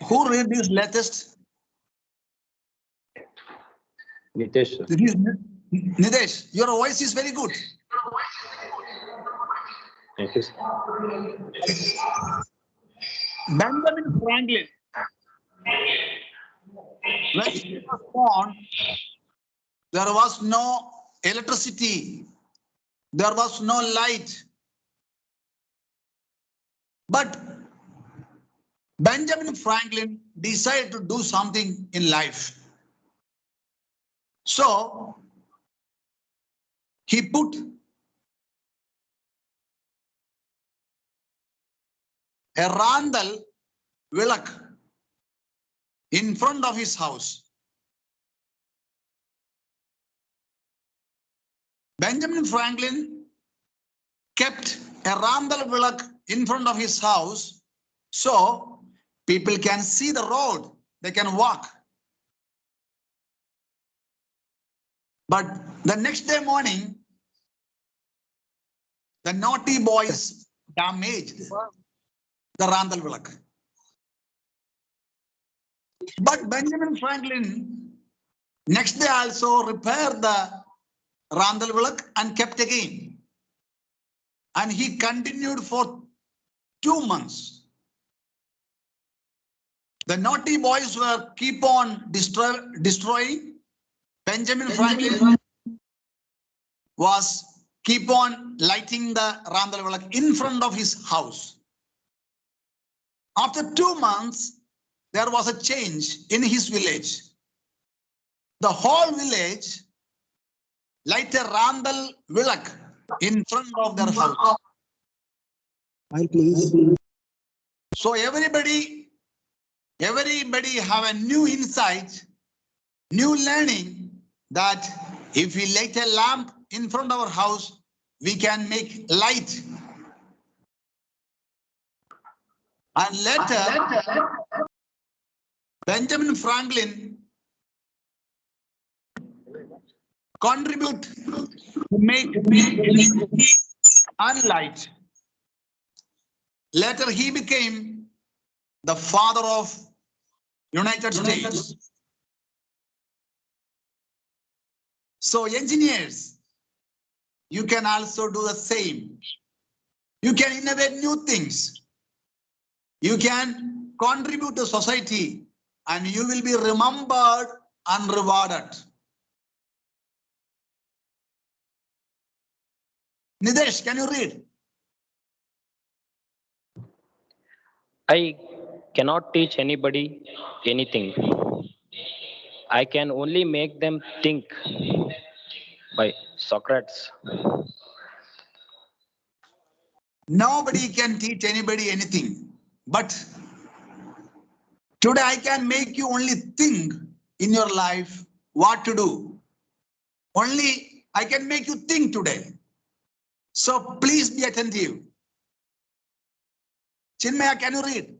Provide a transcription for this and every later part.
Who read this latest? Nitesh. This is Nidesh. Your voice is very good. Thank you. Benjamin Franklin, when he was born, there was no electricity, there was no light. But Benjamin Franklin decided to do something in life. So he put a Randall Willock in front of his house. Benjamin Franklin kept a Randall Willock in front of his house so people can see the road, they can walk. But the next day morning, the naughty boys damaged the Randall Willock. But Benjamin Franklin next day also repaired the Randall Willock and kept again. And he continued for 2 months. The naughty boys were keep on destroying. Benjamin Franklin was keep on lighting the Randall Willock in front of his house. After 2 months, there was a change in his village. The whole village lighted Randall Willock in front of their house. Please. So everybody have a new insight, new learning that if we light a lamp in front of our house, we can make light. And later, Benjamin Franklin contribute to make and light. Later, he became the father of United States. So engineers, you can also do the same. You can innovate new things. You can contribute to society and you will be remembered and rewarded. Nidesh, can you read? I cannot teach anybody anything. I can only make them think. By Socrates. Nobody can teach anybody anything. But today I can make you only think in your life what to do. Only I can make you think today. So please be attentive. Chinmaya, can you read?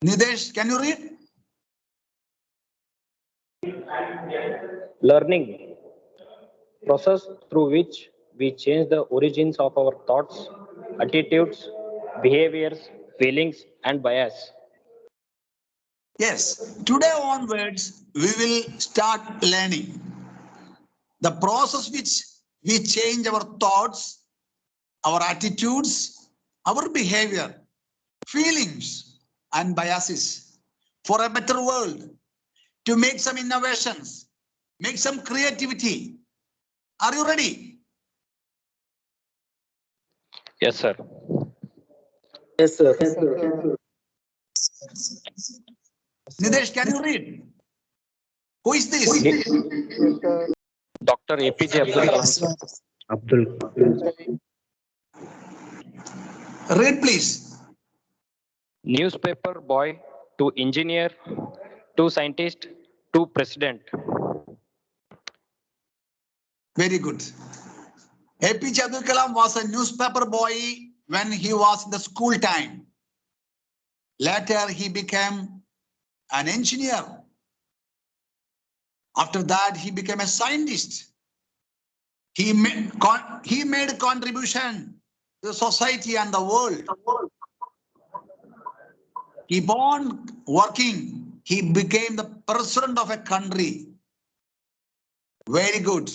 Nidesh, can you read? Learning. Process through which we change the origins of our thoughts, attitudes, behaviors, feelings, and bias. Yes. Today onwards, we will start learning the process which we change our thoughts, our attitudes, our behavior, feelings, and biases for a better world, to make some innovations, make some creativity. Are you ready? Yes, sir. Yes, sir. Nidesh, can you read? Who is this? Dr. APJ Abdul Kalam. Abdul. Read, please. Newspaper boy to engineer to scientist to president. Very good. APJ Abdul Kalam was a newspaper boy when he was in the school time. Later, he became an engineer. After that, he became a scientist. He made contribution to society and the world. Keep on working. He became the president of a country. Very good.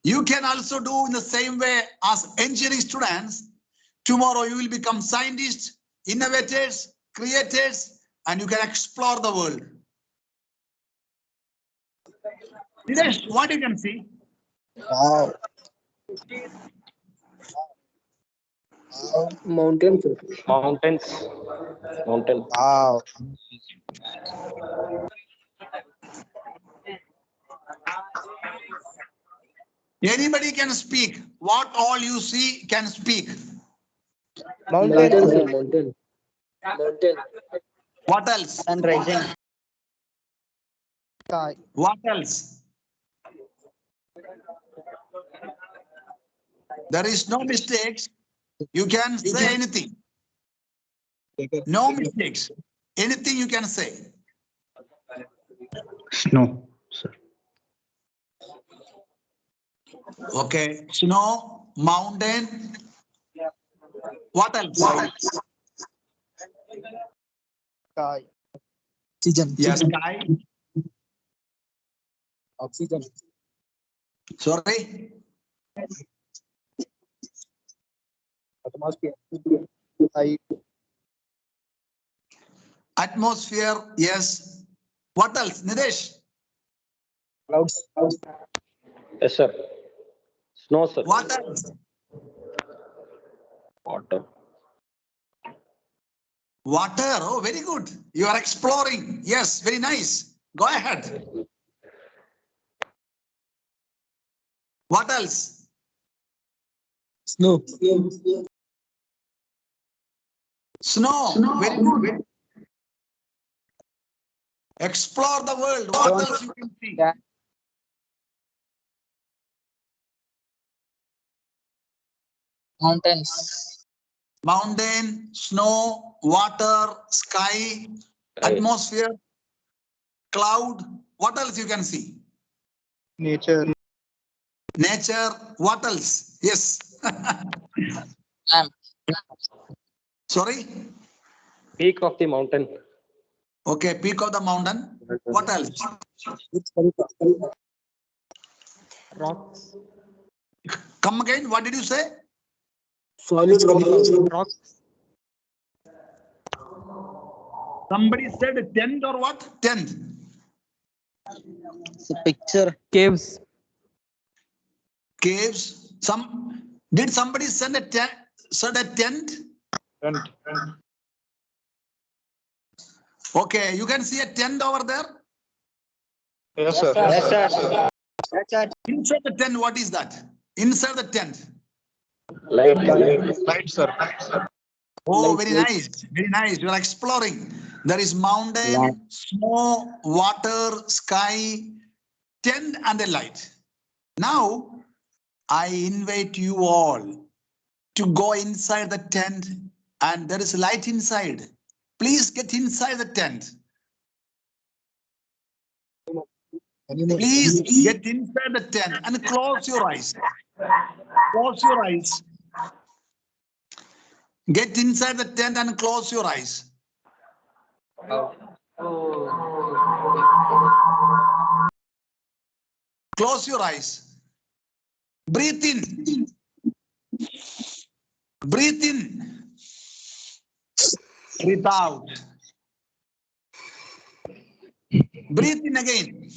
You can also do in the same way as engineering students. Tomorrow you will become scientists, innovators, creators, and you can explore the world. Nilesh, what you can see? Wow. Mountain. Mountains. Mountain. Wow. Anybody can speak. What all you see can speak. Mountain. Mountain. Mountain. What else? Sun rising. Sky. What else? There is no mistakes. You can say anything. No mistakes. Anything you can say. Snow, sir. Okay. Snow, mountain. What else? Sky. Oxygen. Yes, sky. Oxygen. Sorry. Atmosphere. High. Atmosphere. Yes. What else? Nidesh. Clouds. Yes, sir. Snow, sir. What else? Water. Water. Oh, very good. You are exploring. Yes, very nice. Go ahead. What else? Snow. Snow. Very good. Explore the world. What else you can see? Yeah. Mountains. Mountain, snow, water, sky, atmosphere, cloud. What else you can see? Nature. Nature. What else? Yes. Sorry. Peak of the mountain. Okay. Peak of the mountain. What else? Rocks. Come again. What did you say? Solid rocks. Somebody said tent or what? Tent. It's a picture. Caves. Caves. Did somebody send a tent? Said a tent? Okay. You can see a tent over there. Yes, sir. Yes, sir. Inside the tent, what is that? Inside the tent. Light. Light, sir. Oh, very nice. Very nice. You are exploring. There is mountain, snow, water, sky, tent, and a light. Now, I invite you all to go inside the tent, and there is light inside. Please get inside the tent. Please get inside the tent and close your eyes. Close your eyes. Get inside the tent and close your eyes. Close your eyes. Breathe in. Breathe in. Breathe out. Breathe in again.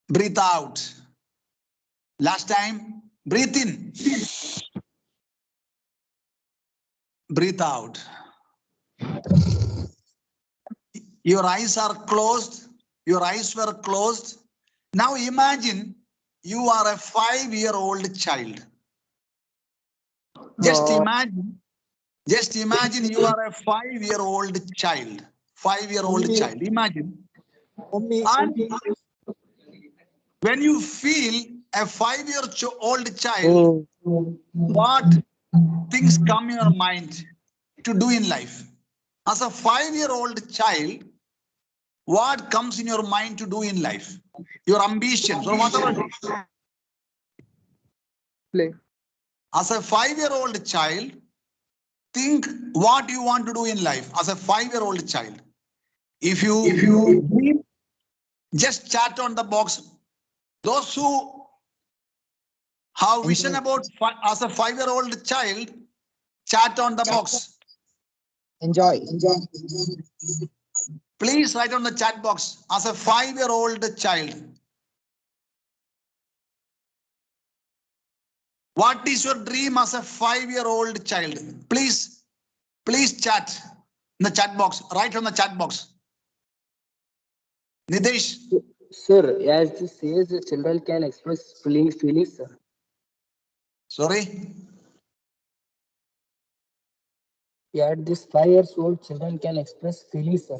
Breathe out. Last time, breathe in. Breathe out. Your eyes are closed. Your eyes were closed. Now imagine you are a 5-year-old child. Just imagine you are a 5-year-old child. 5-year-old child. Imagine. And when you feel a 5-year-old child, what things come in your mind to do in life? As a 5-year-old child, what comes in your mind to do in life? Your ambitions or whatever it is. Play. As a 5-year-old child, think what you want to do in life as a 5-year-old child. If you dream, just chat on the box. Those who have vision about as a 5-year-old child, chat on the box. Enjoy. Please write on the chat box as a 5-year-old child. What is your dream as a 5-year-old child? Please chat in the chat box. Write on the chat box. Nitesh. Sir, as this says, the children can express feelings, sir. Sorry. At this 5 years old, children can express feelings, sir.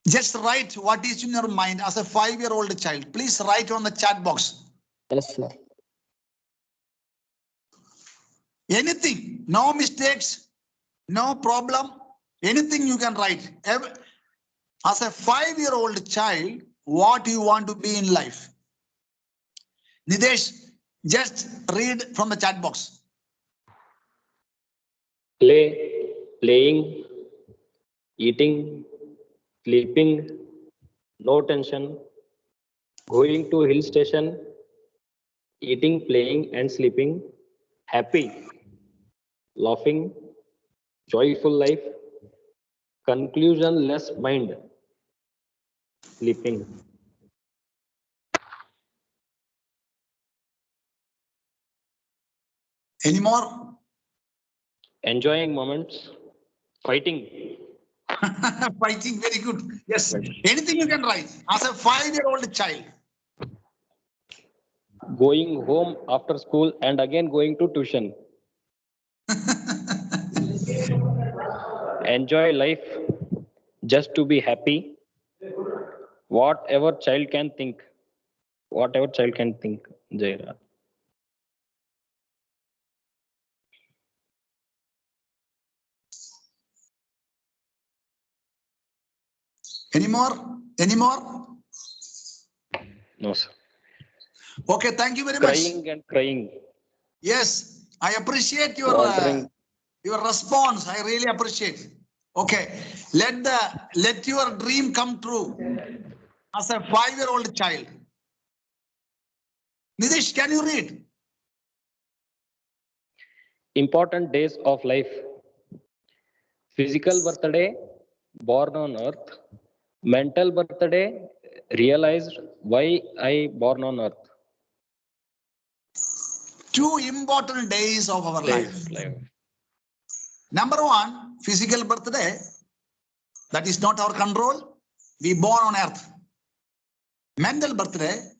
Just write what is in your mind as a 5-year-old child. Please write on the chat box. Yes, sir. Anything, no mistakes, no problem, anything you can write. As a 5-year-old child, what you want to be in life? Nitesh, just read from the chat box. Playing, eating, sleeping, no tension, going to hill station, eating, playing and sleeping, happy, laughing, joyful life, conclusion, less mind, sleeping. Any more? Enjoying moments, fighting. Fighting, very good. Yes, anything you can write as a 5-year-old child. Going home after school and again going to tuition. Enjoy life just to be happy. Whatever child can think. Jaira. Any more? Any more? No, sir. Okay, thank you very much. Crying and crying. Yes, I appreciate your response. I really appreciate. Okay, let your dream come true as a 5-year-old child. Nitish, can you read? Important days of life. Physical birthday, born on earth. Mental birthday, realized why I born on earth. 2 important days of our life. Number 1, physical birthday. That is not our control. We born on earth. Mental birthday.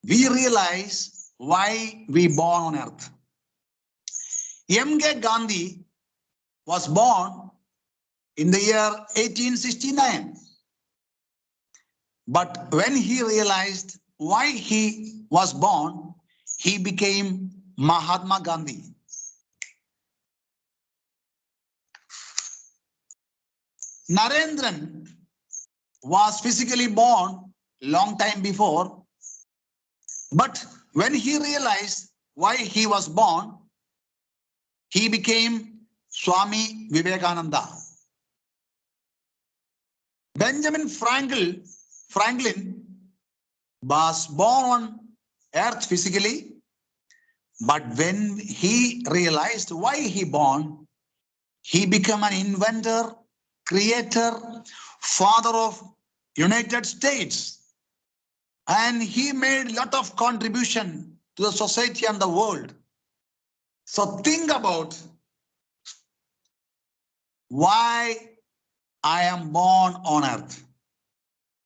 We realize why we born on earth. M.K. Gandhi was born in the year 1869. But when he realized why he was born, he became Mahatma Gandhi. Narendran was physically born long time before, but when he realized why he was born, he became Swami Vivekananda. Benjamin Franklin was born on earth physically, but when he realized why he born, he became an inventor, creator, father of United States, and he made a lot of contribution to the society and the world. So think about why I am born on earth.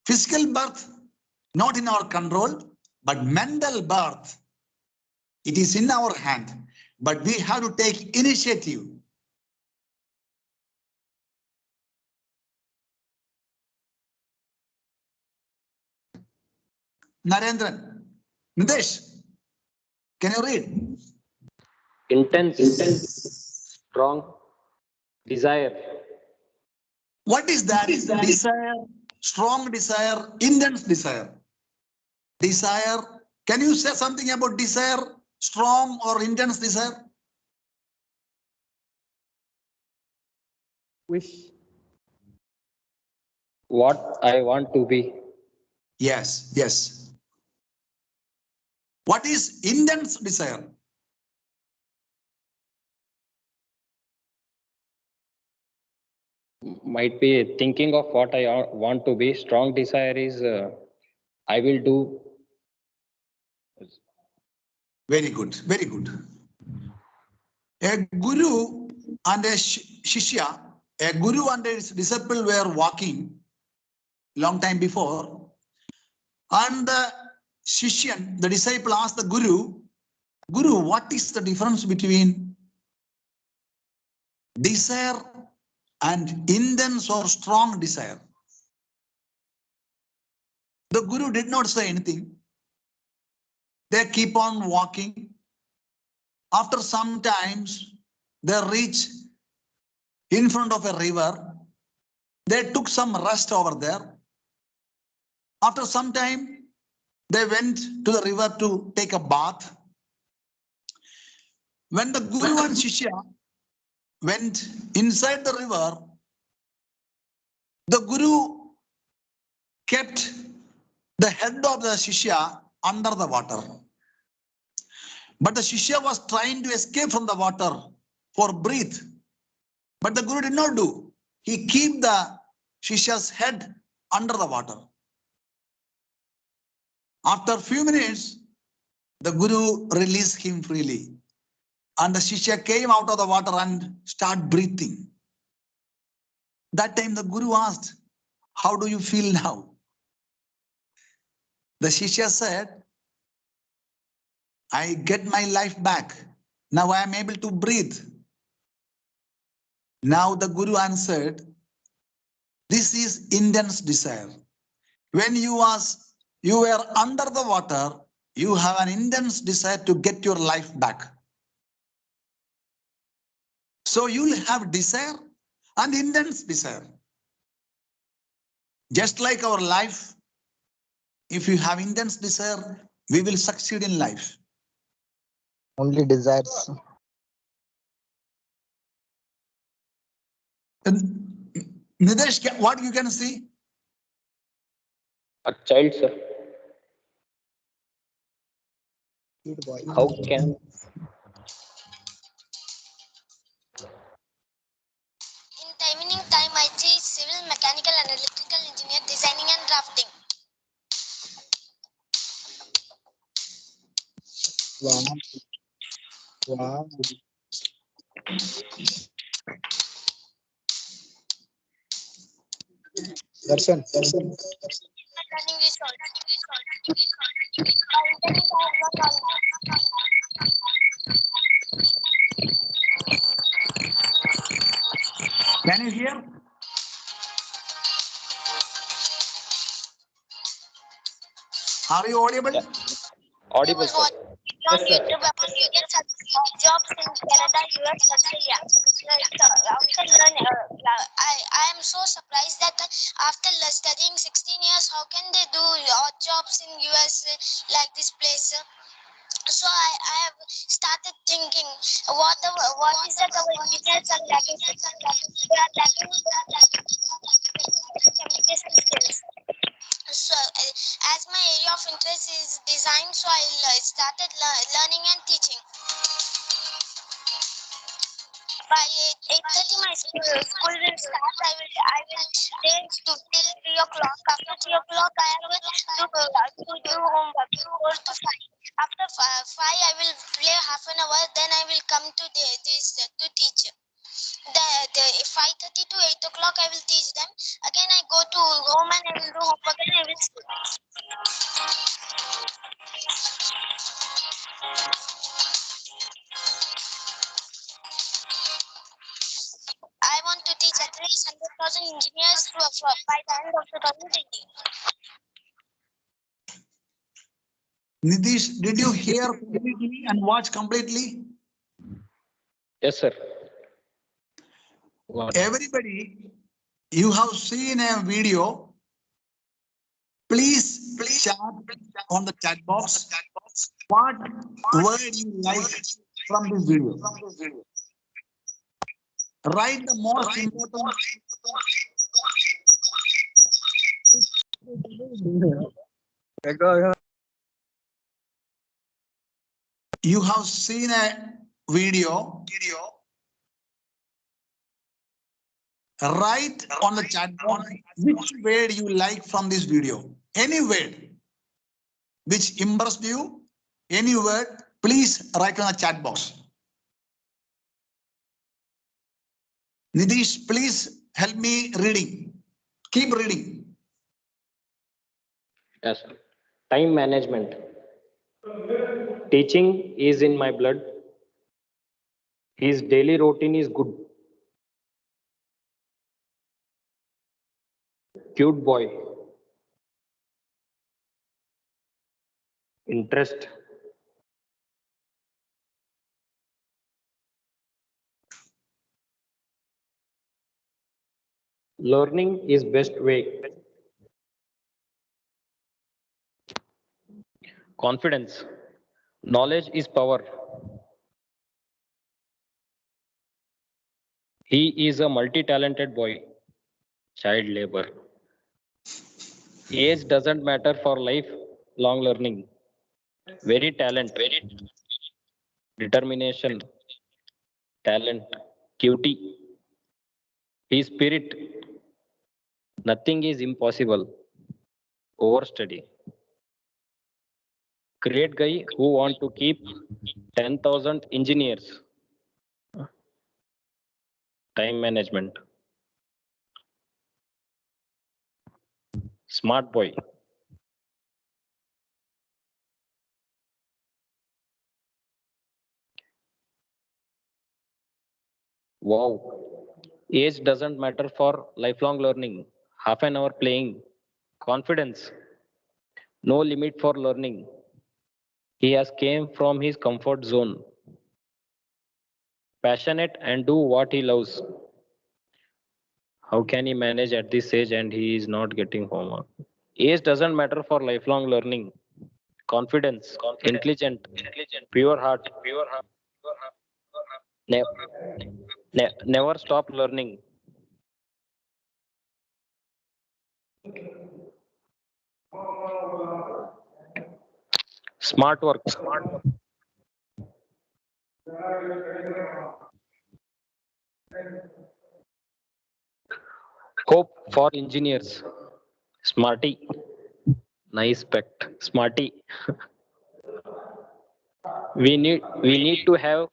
Physical birth, not in our control, but mental birth, it is in our hand, but we have to take initiative. Narendran, Nitesh, can you read? Intense, strong, desire. What is that? Desire, strong desire, intense desire. Desire. Can you say something about desire? Strong or intense desire? Wish. What I want to be. Yes, yes. What is intense desire? Might be thinking of what I want to be. Strong desire is I will do. Very good, very good. A guru and a shishya, a guru and his disciple were walking long time before, and the shishyan, the disciple, asked the Guru, Guru, what is the difference between desire and intense or strong desire? The Guru did not say anything. They keep on walking. After some times, they reach in front of a river. They took some rest over there. After some time, they went to the river to take a bath. When the Guru and Shishya went inside the river, the Guru kept the head of the Shishya under the water. But the Shishya was trying to escape from the water for breath. But the Guru did not do. He kept the Shishya's head under the water. After a few minutes, the Guru released him freely. And the Shishya came out of the water and started breathing. That time the Guru asked, how do you feel now? The Shishya said, I get my life back. Now I am able to breathe. Now the Guru answered, this is intense desire. When you were under the water, you have an intense desire to get your life back. So you'll have desire and intense desire. Just like our life, if you have intense desire, we will succeed in life. Only desires. And Nidesh, what you can see? A child, sir. How can In the evening time, I teach civil, mechanical and electrical engineer designing and drafting. Wow. Wow. Darshan. Learning resource. By internet, I have learned all. Can you hear? Are you audible? Yeah. Audible, sir? On YouTube about you get jobs in Canada, US, Australia. After learning, I am so surprised that after studying 16 years, how can they do odd jobs in US like this place? So I have started thinking, what is that our engineers are lacking? They are lacking communication skills. So as my area of interest is design, so I started learning and teaching. By 8:30 my school will start. I will stay to till 3 o'clock. After 3 o'clock I have to do homework 4 to 5. After 5 I will play half an hour. Then I will come to this to teach. The 5:30 to 8 o'clock I will teach them. Again I go to home and I will do homework and I will sleep. I want to teach at least 100,000 engineers by the end of 2020. Nitish, did you hear completely and watch completely? Yes, sir. What? Everybody You have seen a video. Please chat on the chat box what word you like from this video. Write the most important. You have seen a video. Write on the chat box which word you like from this video. Any word which impressed you, any word, please write on the chat box. Nidish, please help me reading. Keep reading. Yes, sir. Time management. Teaching is in my blood. His daily routine is good. Cute boy. Interest. Learning is best way. Confidence. Knowledge is power. He is a multi-talented boy. Child labor. Age doesn't matter for lifelong learning. Very determination, talent, cutie. His spirit. Nothing is impossible. Overstudy. Great guy who want to keep 10,000 engineers. Time management. Smart boy. Wow. Age doesn't matter for lifelong learning. Half an hour playing. Confidence. No limit for learning. He has came from his comfort zone. Passionate and do what he loves. How can he manage at this age and he is not getting homework? Age doesn't matter for lifelong learning. Confidence, intelligent, pure heart. Never stop learning. Smart work. Hope for engineers. Smarty. Nice pet. Smarty. We need to have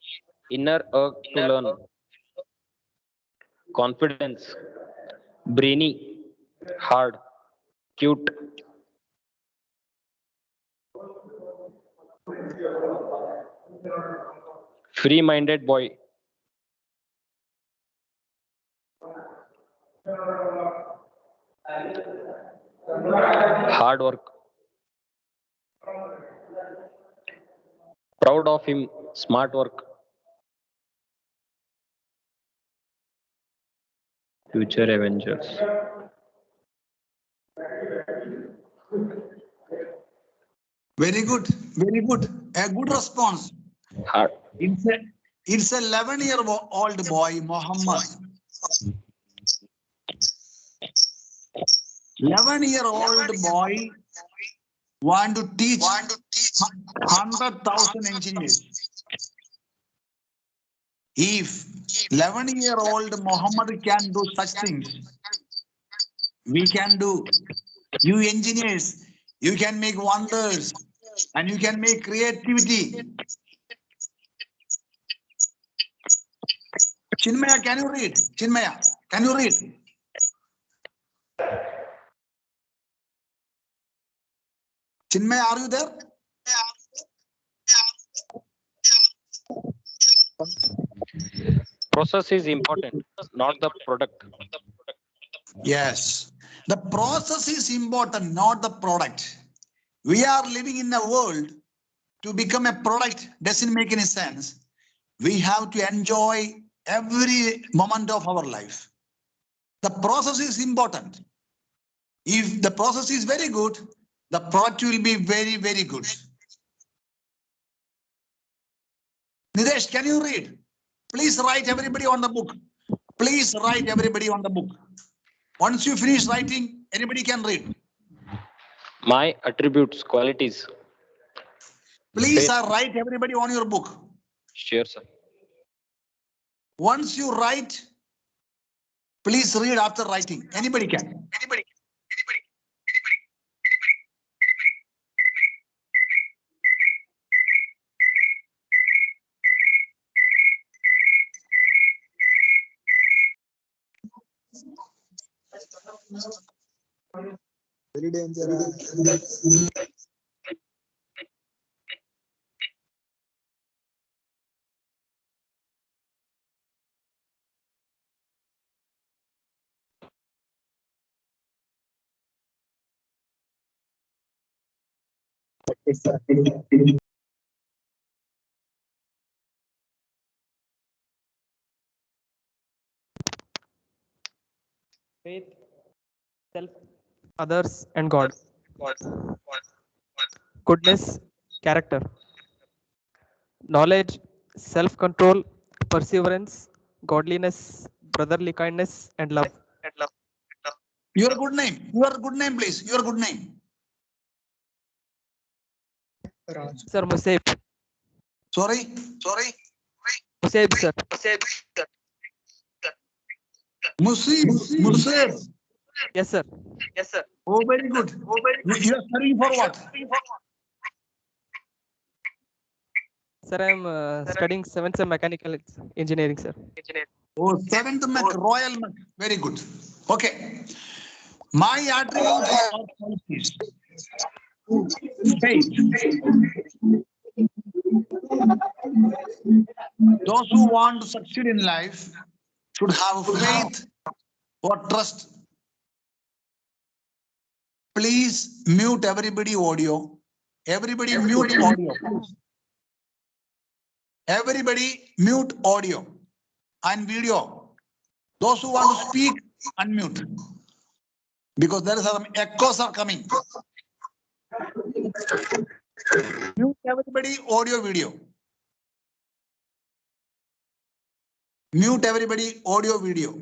inner urge to learn. Confidence. Brainy. Hard. Cute. Free-minded boy. Hard work. Proud of him. Smart work. Future Avengers. Very good. Very good. A good response. Hard. It's a 11-year-old boy, Muhammad. 11-year-old boy want to teach 100,000 engineers. If 11-year-old Muhammad can do such things, we can do. You engineers, you can make wonders and you can make creativity. Chinmaya, can you read? Chinmaya, can you read? Chinmaya, are you there? Process is important, not the product. Yes. The process is important, not the product. We are living in a world to become a product doesn't make any sense. We have to enjoy every moment of our life. The process is important. If the process is very good, the product will be very, very good. Nidesh, can you read? Please write everybody on the book. Please write everybody on the book. Once you finish writing, anybody can read. My attributes, qualities. Please Faith. write everybody on your book. Sure, sir. Once you write, please read after writing. Anybody can. Anybody. Very dangerous. Faith, self, others, and God. Goodness, character. Knowledge, self control, perseverance, godliness, brotherly kindness, and love. Your good name. Your good name, please. Your good name. Sir, Musab. Sorry. Musab, sir. Musib. Yes, sir. Oh, very good. You are studying for what? Sir, I am studying 7th sem mechanical engineering, sir. Oh, seventh Mech, Royal Mech. Very good. Okay. My attributes are qualities. Faith. Those who want to succeed in life should have faith or trust. Please mute everybody audio. Everybody mute audio. Everybody mute audio and video. Those who want to speak, unmute. Because there is some echoes are coming. Mute everybody audio video. Mute everybody audio video.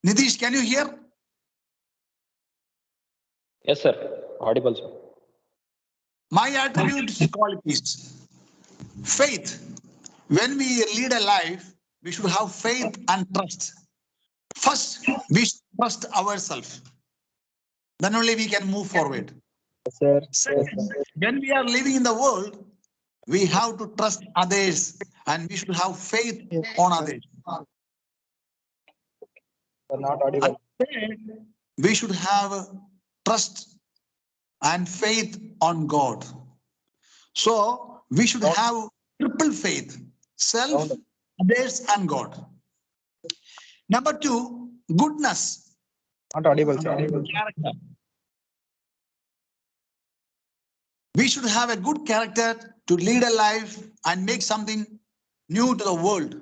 Nitish, can you hear? Yes, sir. Audible, sir. My attributes, qualities. Faith. When we lead a life, we should have faith and trust. First, we should trust ourselves. Then only we can move forward. Sir. Second, when we are living in the world, we have to trust others and we should have faith on others. Not audible. Third, we should have trust and faith on God. So we should have triple faith, self, others, and God. Number two, goodness. Not audible, sir. Character. We should have a good character to lead a life and make something new to the world.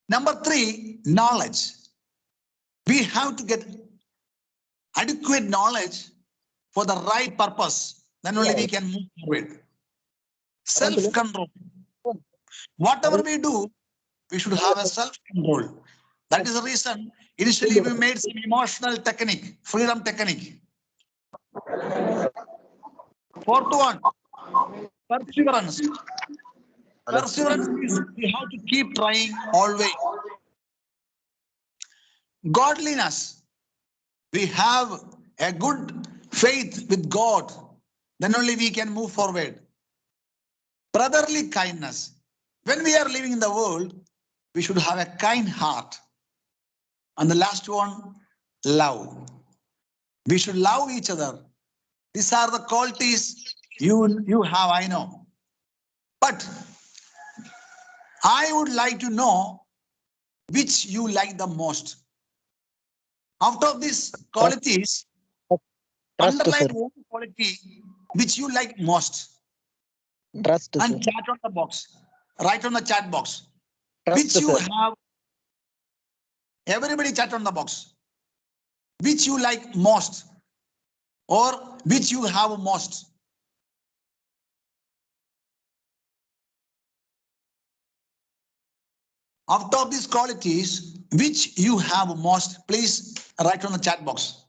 Number three, knowledge. We have to get adequate knowledge for the right purpose. Then only we can move forward. Self-control. Whatever we do, we should have a self-control. That is the reason initially we made some emotional technique, freedom technique. Fourth one, perseverance. Perseverance is we have to keep trying always. Godliness. We have a good faith with God. Then only we can move forward. Brotherly kindness. When we are living in the world, we should have a kind heart. And the last one, love. We should love each other. These are the qualities you have, I know. But I would like to know which you like the most. Out of these qualities, Trust, underline sir. one quality which you like most Trust, and sir. chat on the box. write on the chat box. Trust, Which you sir. have. Everybody chat on the box. Which you like most or which you have most. After these qualities, which you have most, please write on the chat box.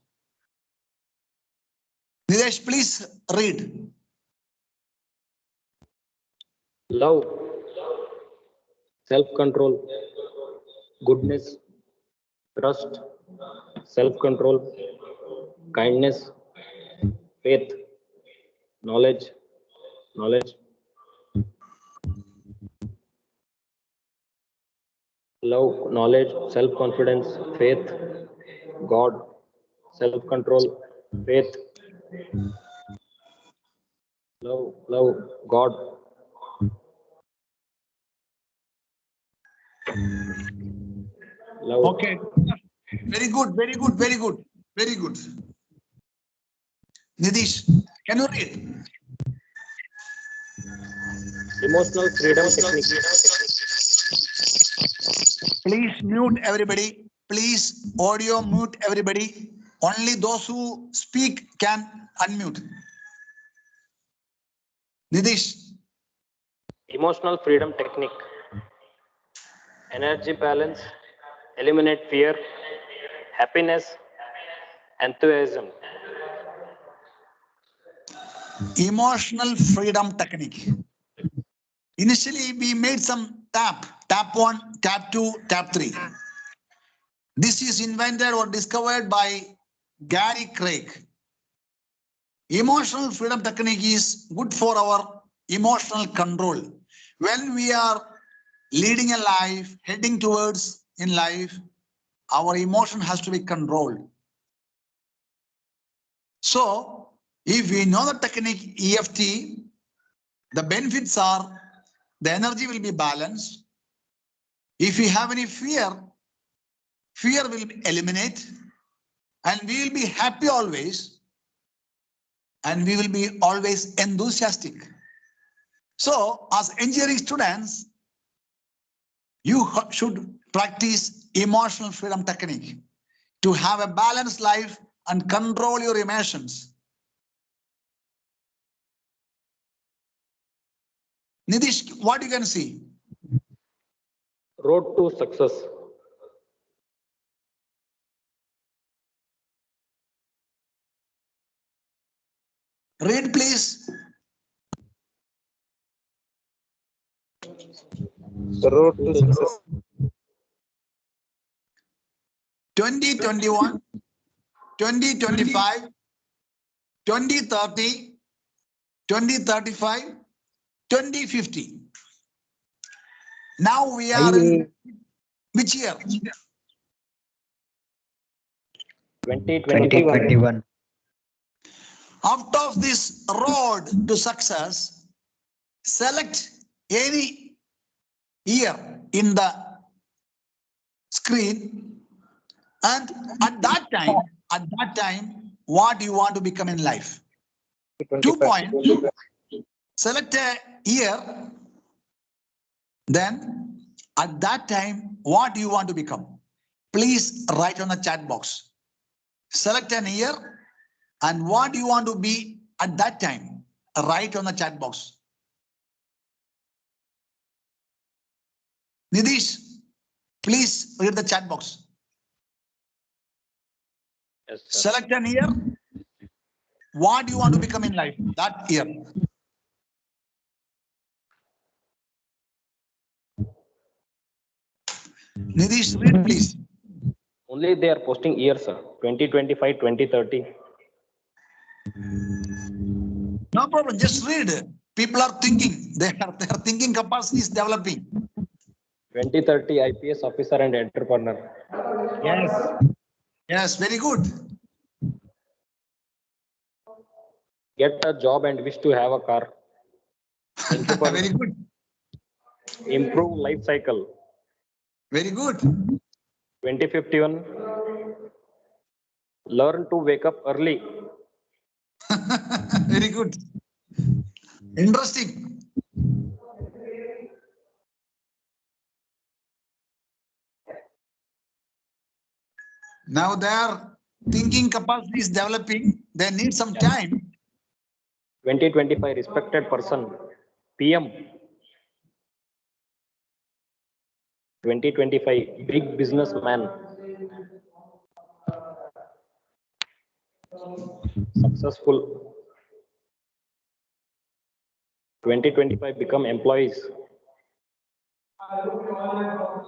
Nilesh, please read. Love, self-control, goodness, trust, self-control, kindness, faith, knowledge, love, knowledge, self-confidence, faith, God, self-control, faith, love, God. Love. Okay. Very good, very good, very good, very good. Nidish, can you read? Emotional freedom technique. Please mute everybody. Please audio mute everybody. Only those who speak can unmute. Nidish, Emotional freedom technique. Energy balance, eliminate fear, happiness, enthusiasm. emotional freedom technique. Initially, we made some tap 1, tap 2, tap 3. This is invented or discovered by Gary Craig. Emotional freedom technique is good for our emotional control. When we are leading a life, heading towards in life, our emotion has to be controlled. So, if we know the technique EFT, the benefits are the energy will be balanced. If we have any fear, fear will eliminate and we will be happy always and we will be always enthusiastic. So as engineering students, you should practice emotional freedom technique to have a balanced life and control your emotions. Nidish, what you can see? Road to success. Read please. The road to success. 2021, 2025, 2030, 2035, 2050. Now we are in which year? 2021. Out of this road to success, select any year in the screen and at that time, what you want to become in life. 2 points. Select a year, then at that time, what you want to become. Please write on the chat box. Select an year and what you want to be at that time. Write on the chat box. Nidish, please read the chat box. Yes, sir. Select an year. What you want to become in life that year. Nidish, read please. Only they are posting years, sir. 2025, 2030. No problem. Just read. People are thinking. Their thinking capacity is developing. 2030 IPS officer and entrepreneur. Yes. Yes, very good. Get a job and wish to have a car. Entrepreneur. Very good. Improve life cycle. Very good. 2051. Learn to wake up early. Very good. Interesting. Now their thinking capacity is developing. They need some time. 2025 respected person, PM. 2025 big businessman, successful. 2025 become employees.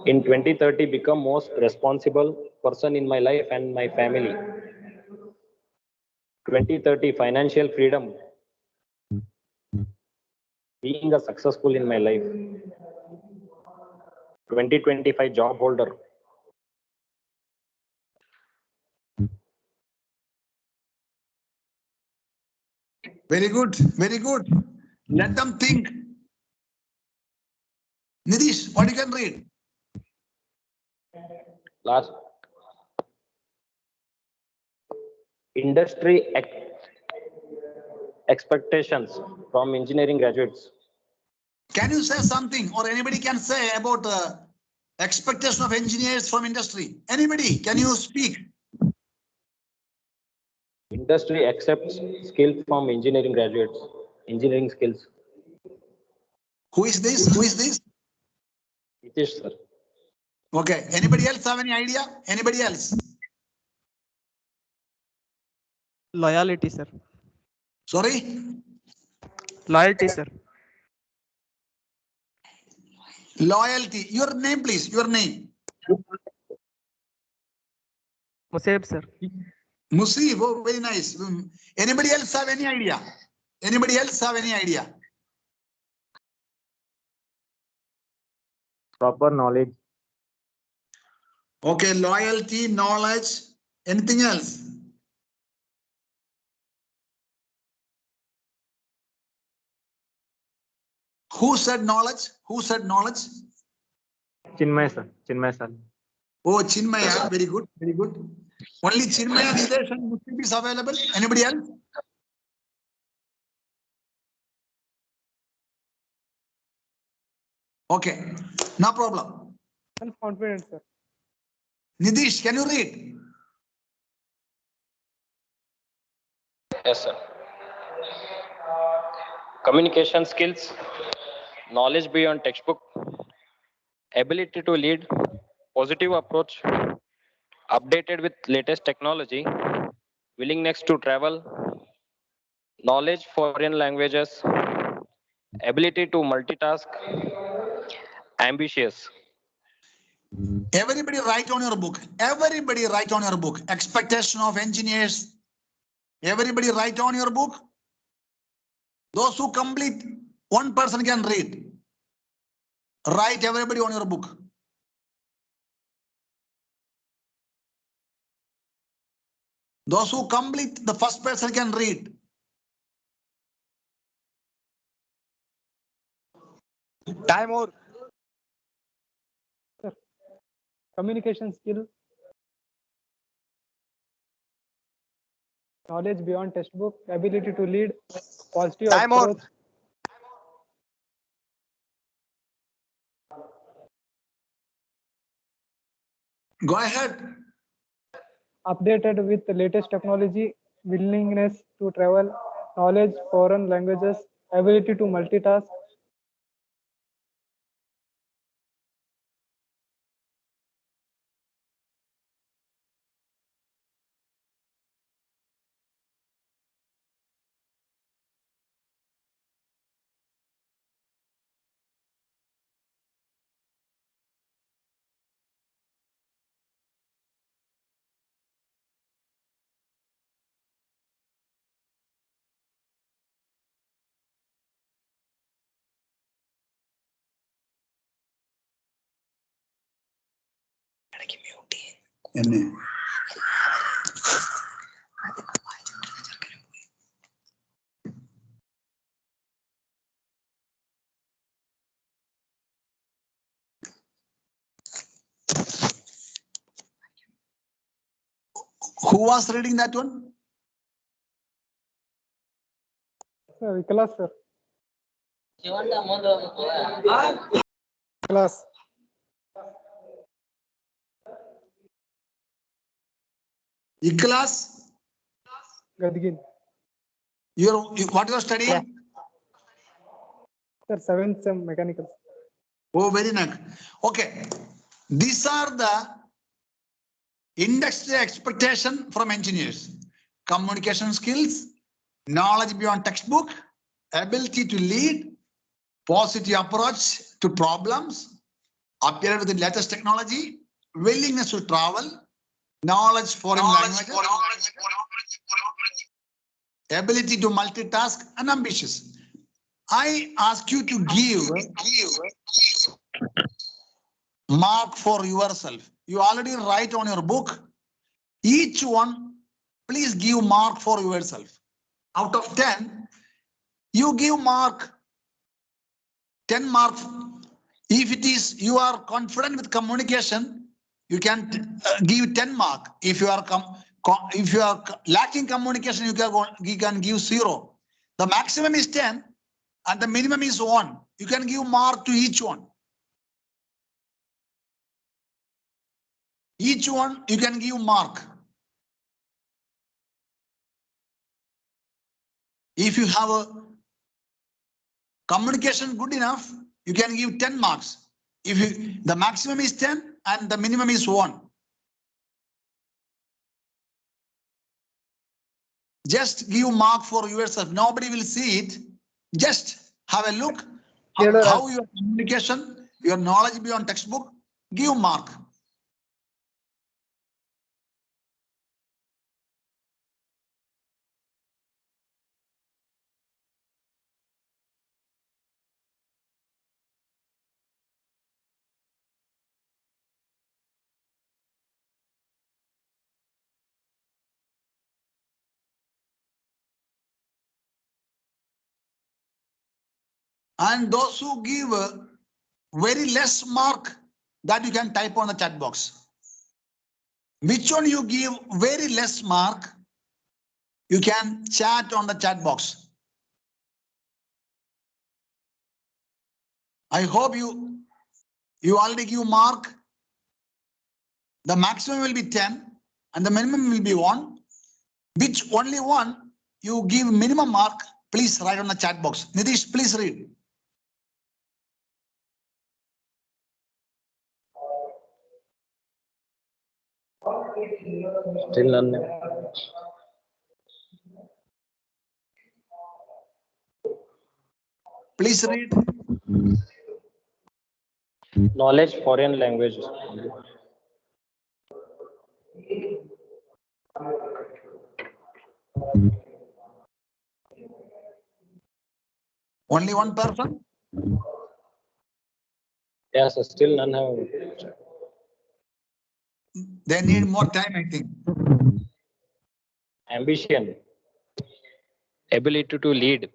In 2030 become most responsible person in my life and my family. 2030 financial freedom, being a successful in my life. 2025 job holder. Very good. Very good. Let them think. Nidish, what you can read? Last industry expectations from engineering graduates. Can you say something, or anybody can say about expectation of engineers from industry? Anybody? Can you speak? Industry accepts skills from engineering graduates. Engineering skills. Who is this? Who is this? Nitish sir. Okay. Anybody else have any idea? Anybody else? Loyalty, sir. Sorry? Loyalty, sir. Loyalty. Your name, please. Your name. Musab, sir. Musib. Oh, very nice. Anybody else have any idea? Anybody else have any idea? Proper knowledge. Okay. Loyalty, knowledge. Anything else? Who said knowledge? Who said knowledge? Chinmay sir. Chinmay sir. Oh, Chinmaya. Very good. Very good. Only Chinmaya, Nidesh and Musib is available. Anybody else? Okay. No problem. Self-confidence, sir. Nidish, can you read? Yes, sir. Communication skills, knowledge beyond textbook, ability to lead, positive approach, updated with latest technology, willingness to travel, knowledge foreign languages, ability to multitask, ambitious. Everybody write on your book. Everybody write on your book. Expectation of engineers. Everybody write on your book. Those who complete, one person can read. Write everybody on your book. Those who complete, the first person can read. Time over. Sir. Communication skill. Knowledge beyond textbook. Ability to lead. Positive Time over. approach. Go ahead. Updated with the latest technology. Willingness to travel. Knowledge foreign languages. Ability to multitask. എന്നെ. Who was reading that one? Sir, class, sir. Class. Ikhlas, Gadgil. what you are studying? Sir, 7th sem mechanical. Oh, very nice. Okay. These are the industry expectation from engineers. Communication skills, knowledge beyond textbook, ability to lead, positive approach to problems, appear with the latest technology, willingness to travel, knowledge foreign languages, ability to multitask, and ambitious. I ask you to give mark for yourself. You already write on your book. Each one, please give mark for yourself. Out of 10, you give mark 10 marks. If it is you are confident with communication, you can give 10 mark. If you are lacking communication, you can give 0. The maximum is 10 and the minimum is 1. You can give mark to each one. Each one you can give mark. If you have a communication good enough, you can give 10 marks. If the maximum is 10 and the minimum is 1. Just give mark for yourself. Nobody will see it. Just have a look how your communication, your knowledge beyond textbook, give mark. And those who give very less mark, that you can type on the chat box. Which one you give very less mark, you can chat on the chat box. I hope you already give mark. The maximum will be 10 and the minimum will be 1. Which only one you give minimum mark, please write on the chat box. Nitish, please read. Still none. Please read. Knowledge foreign languages. Only one person? Yes, still none have. They need more time, I think. Ambition, ability to lead,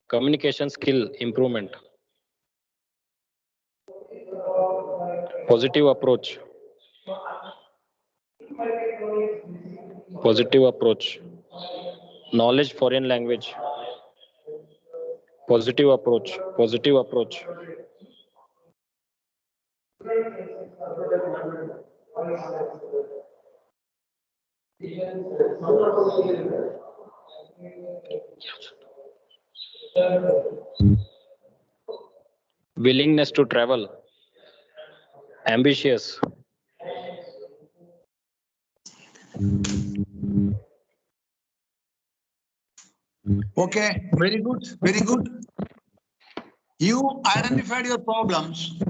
communication skill improvement, positive approach, knowledge foreign language, positive approach. Willingness to travel, ambitious, Okay, very good, very good. You identified your problems.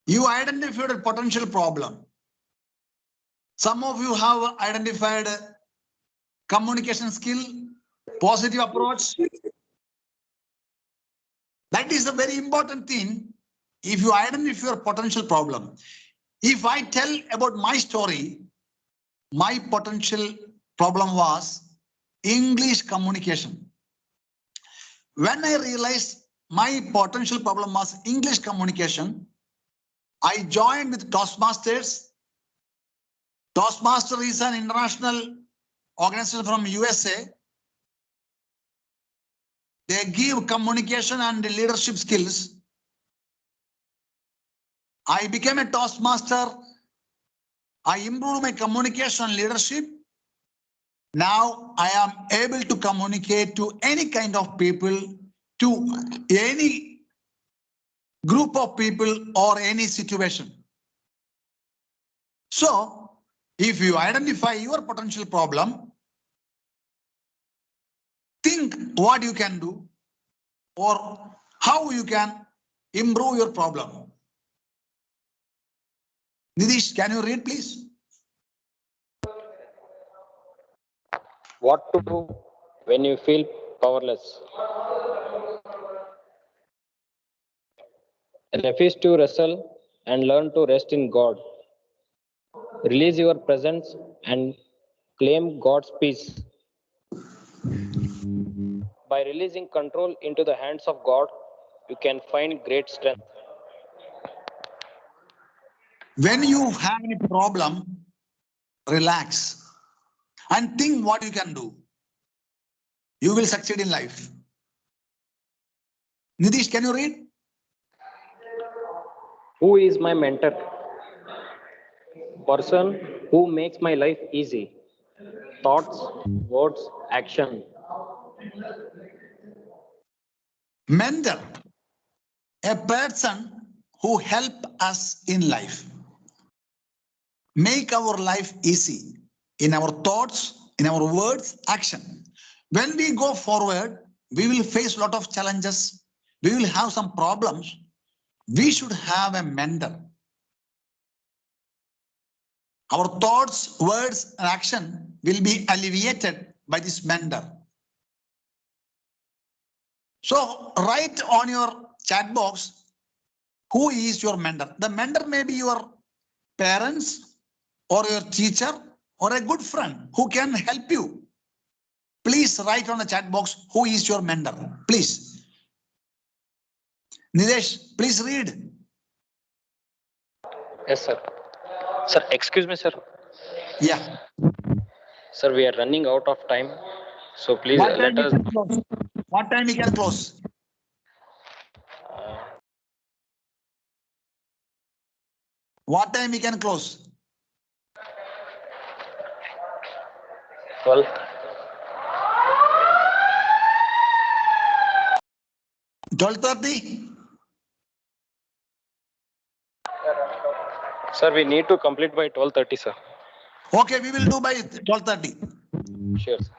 You identified a potential problem. Some of you have identified communication skill, positive approach. That is a very important thing. If you identify your potential problem. If I tell about my story, my potential problem was English communication. When I realized my potential problem was English communication, I joined with Toastmasters. Toastmaster is an international organization from USA. They give communication and leadership skills. I became a Toastmaster I improved my communication and leadership. Now I am able to communicate to any kind of people, to any group of people or any situation. So if you identify your potential problem, think what you can do or how you can improve your problem. Nidish, can you read, please? What to do when you feel powerless? Refuse to wrestle and learn to rest in God. Release your presence and claim God's peace. By releasing control into the hands of God, you can find great strength. When you have any problem, relax and think what you can do. You will succeed in life. Nidish, can you read? Who is my mentor? Person who makes my life easy. Thoughts, words, action. Mentor, a person who help us in life. Make our life easy in our thoughts, in our words, action. When we go forward, we will face a lot of challenges. We will have some problems. We should have a mentor. Our thoughts, words, and action will be alleviated by this mentor. So write on your chat box, who is your mentor? The mentor may be your parents or your teacher or a good friend who can help you. Please write on the chat box, who is your mentor? Please. Nilesh, please read. Yes, sir. Sir, excuse me, sir. Yeah. Sir, we are running out of time. So please What time let we us. can close? What time we can close? What time we can close? 12. 12:30? Sir, we need to complete by 12:30, sir. Okay, we will do by 12:30. Sure, sir.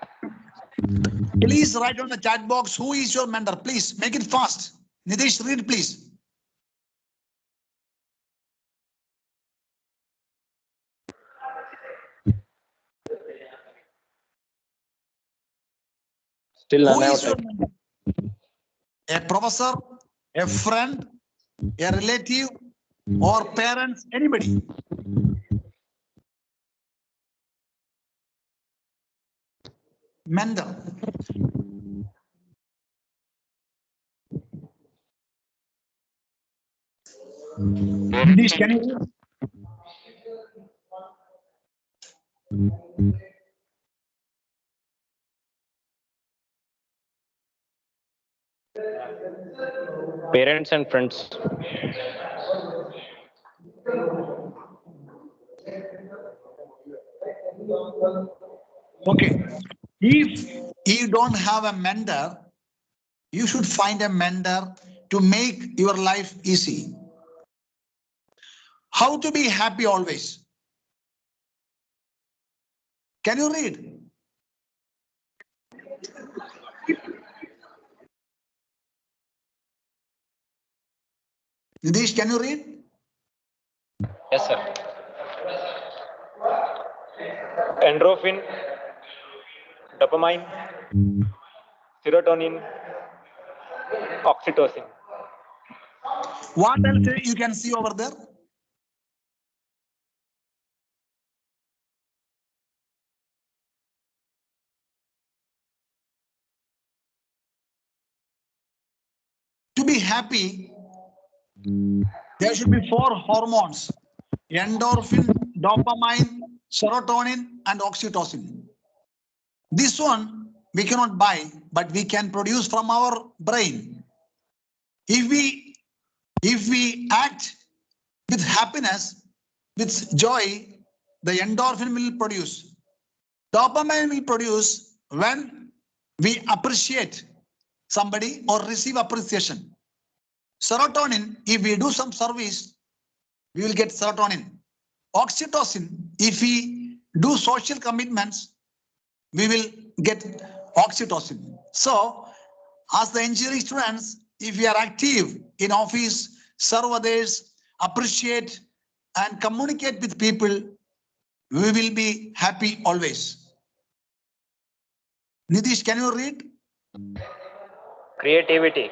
Please write on the chat box, who is your mentor? Please make it fast. Nidish, read please. Still Who none have is your typed. mentor? A professor, a friend, a relative, or parents, anybody? Mentor. Nidish, can you read? Parents and friends. Okay. If you don't have a mentor, you should find a mentor to make your life easy. How to be happy always? Can you read? Nidish, can you read? Yes, sir. Endorphin, dopamine, serotonin, oxytocin. What else you can see over there? To be happy, there should be 4 hormones: endorphin, dopamine, serotonin, and oxytocin. This one we cannot buy, but we can produce from our brain. If we act with happiness, with joy, the endorphin will produce. Dopamine will produce when we appreciate somebody or receive appreciation. Serotonin, if we do some service, we will get serotonin. Oxytocin, if we do social commitments, we will get oxytocin. So, as the engineering students, if we are active in office, serve others, appreciate and communicate with people, we will be happy always. Nitish, can you read? Creativity.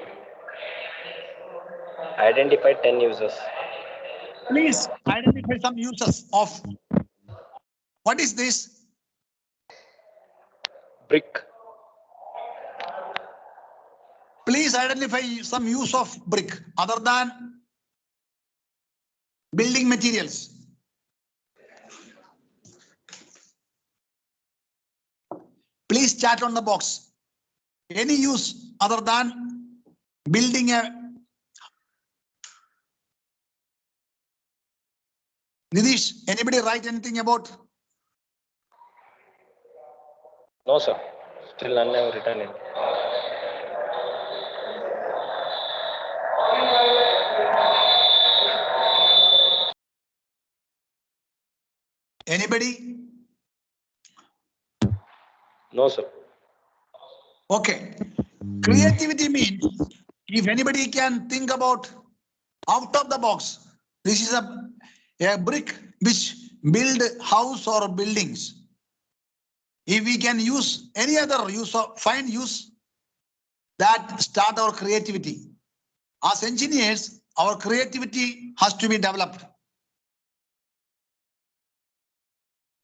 Identify 10 users. Please identify some uses of. What is this? Brick. Please identify some use of brick other than building materials. Please chat on the box. Any use other than building a. Nitish, anybody write anything about? No, sir. Still none have written it. Anybody? No, sir. Okay. Creativity means if anybody can think about out of the box, this is a brick which build house or buildings. If we can use any other use of find use that start our creativity. As engineers, our creativity has to be developed.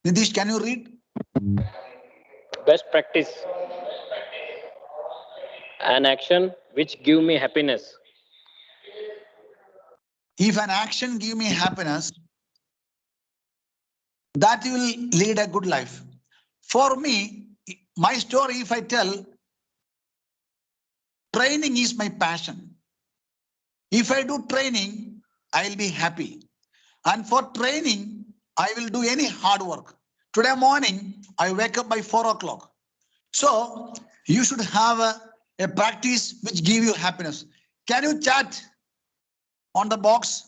Nitish, can you read? Best practice. An action which give me happiness. If an action give me happiness, that will lead a good life. For me, my story, if I tell, training is my passion. If I do training, I will be happy. And for training, I will do any hard work. Today morning, I wake up by 4 o'clock. So you should have a practice which give you happiness. Can you chat on the box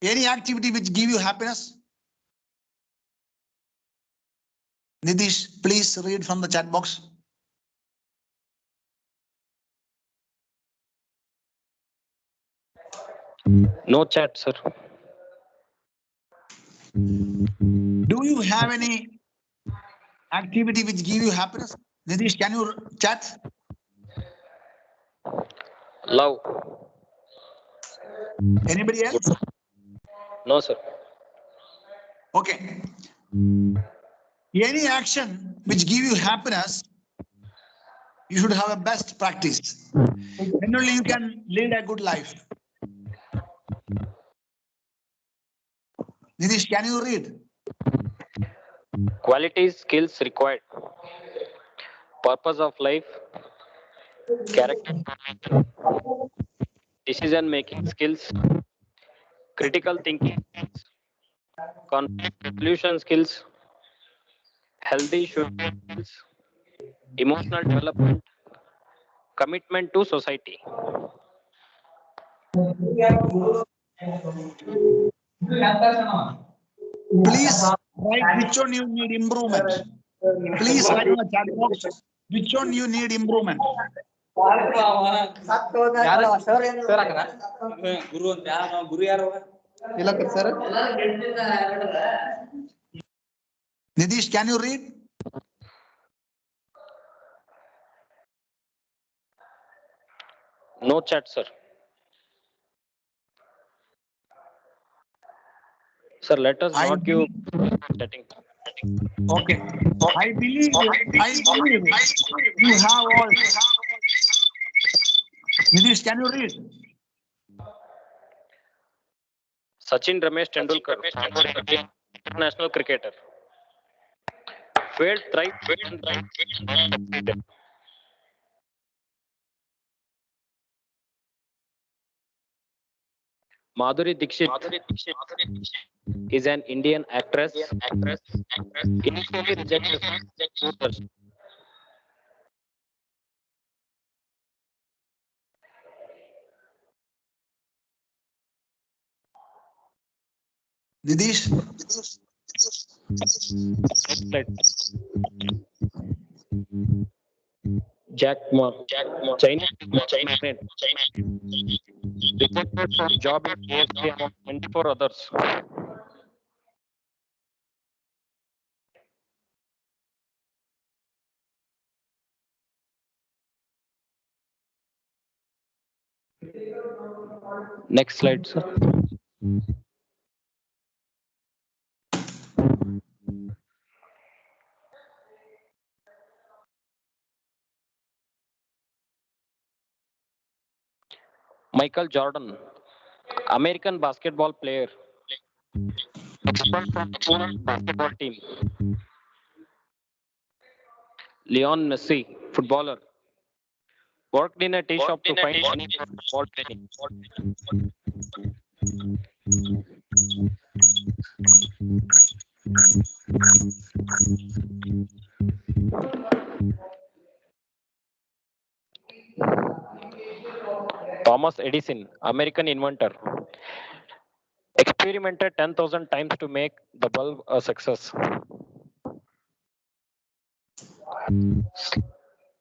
any activity which give you happiness? Nitish, please read from the chat box. No chat, sir. Do you have any activity which give you happiness? Nitish, can you chat? Love. Anybody else? No, sir. Okay. Any action which give you happiness, you should have a best practice. Then only you can lead a good life. Nitish, can you read? Qualities, skills required. Purpose of life. Character. Decision making skills. Critical thinking skills. Conflict resolution skills. Healthy social skills. Emotional development. Commitment to society. Please write which one you need improvement. Please write in the chat box which one you need improvement. Nitish, can you read? No chat, sir. Sir, let us I not give chatting. Okay. I believe you have all. Nitish, can you read? Sachin Ramesh Tendulkar, international cricketer. Failed thrice. Madhuri Dixit, is an Indian actress. Initially rejected from Doordarshan. Nidish, Next slide. Jack Ma, Chinese magnate, rejected from job at KFC among 24 others. Next slide, sir. Michael Jordan, American basketball player, expelled from the basketball team. Leon Messi, footballer, worked in a tea shop to find money for football training. Thomas Edison, American inventor, experimented 10,000 times to make the bulb a success.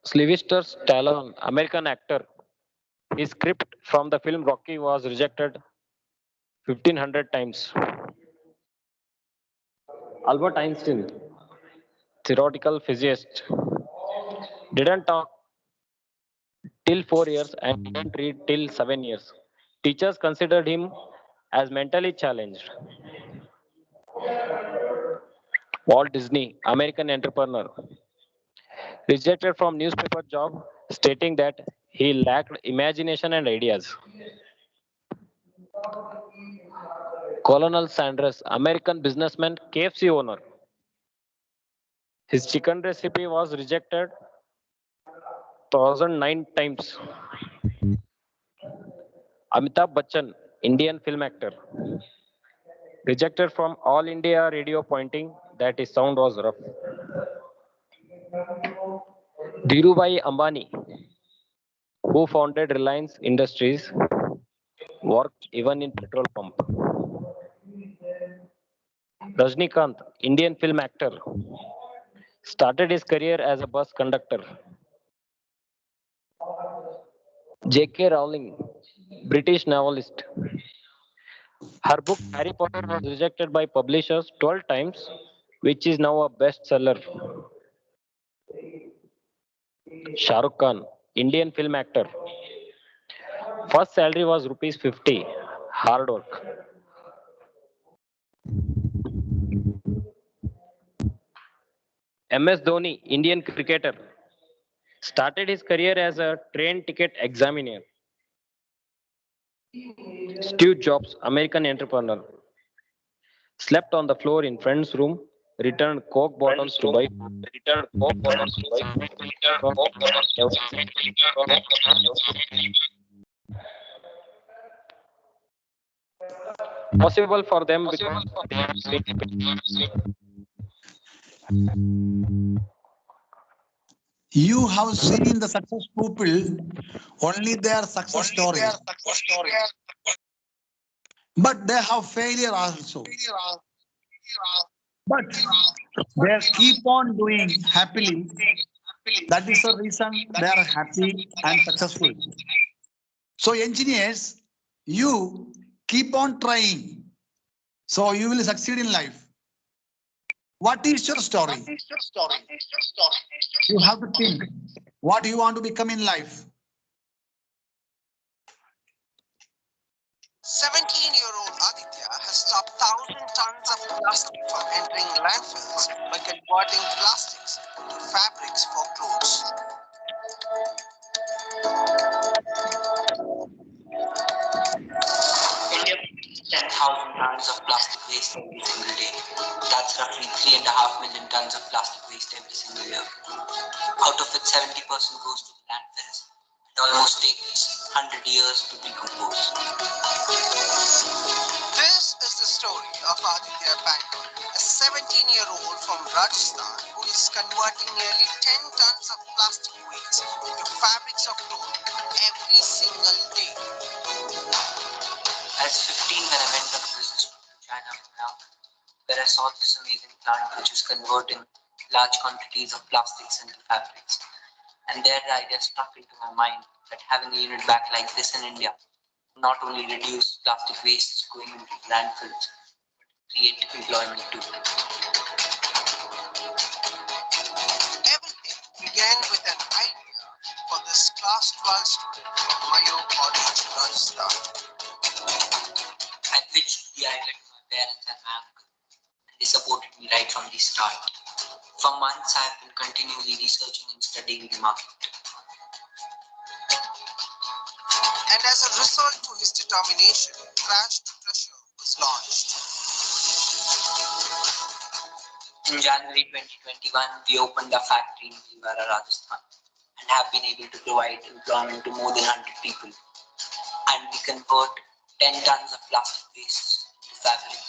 Sylvester Stallone, American actor, his script from the film Rocky was rejected 1500 times. Albert Einstein, theoretical physicist, didn't talk till 4 years and didn't read till 7 years. Teachers considered him as mentally challenged. Walt Disney, American entrepreneur, rejected from newspaper job stating that he lacked imagination and ideas. Colonel Sanders, American businessman, KFC owner. His chicken recipe was rejected 1009 times. Amitabh Bachchan, Indian film actor, rejected from All India Radio pointing that his sound was rough. Dhirubhai Ambani, who founded Reliance Industries, worked even in petrol pump. Rajnikant, Indian film actor, started his career as a bus conductor. J.K. Rowling, British novelist. Her book Harry Potter was rejected by publishers 12 times, which is now a bestseller. Shah Rukh Khan, Indian film actor. First salary was rupees 50. Hard work. MS Dhoni, Indian cricketer, started his career as a train ticket examiner. Steve Jobs, American entrepreneur, slept on the floor in friend's room, returned Coke bottles to buy. Possible for them because they have you have seen the success people, only their success story. But they have failure also. But they keep on doing happily. That is the reason they are happy and successful. So engineers, you keep on trying. So you will succeed in life. What is your story? You have to think what you want to become in life. 17-year-old Aditya has stopped 1,000 tons of plastic from entering landfills by converting plastics into fabrics for clothes. India produces 10,000 tons of plastic waste every single day. That's roughly 3.5 million tons of plastic waste every single year. Out of it, 70% goes to the landfills and almost takes 100 years to decompose. This is the story of 17-year-old from Rajasthan who is converting nearly 10 tons of plastic waste into fabrics of cloth every single day. I was 15 when I went on a business trip to China, where I saw this amazing plant which is converting large quantities of plastics into fabrics. And there the idea struck into my mind that having a unit back like this in India not only reduce plastic waste going into landfills, but create employment too. Everything began with an idea for this class 12 student from Mayo College, Rajasthan. I pitched the idea to my parents and my uncle, and they supported me right from the start. For months, I have been continually researching and studying the market. And as a result to his determination, Crash to Treasure was launched. In January 2021, we opened a factory in Bhilwara, Rajasthan, and have been able to provide employment to more than 100 people. And we convert 10 tons of plastic waste into fabric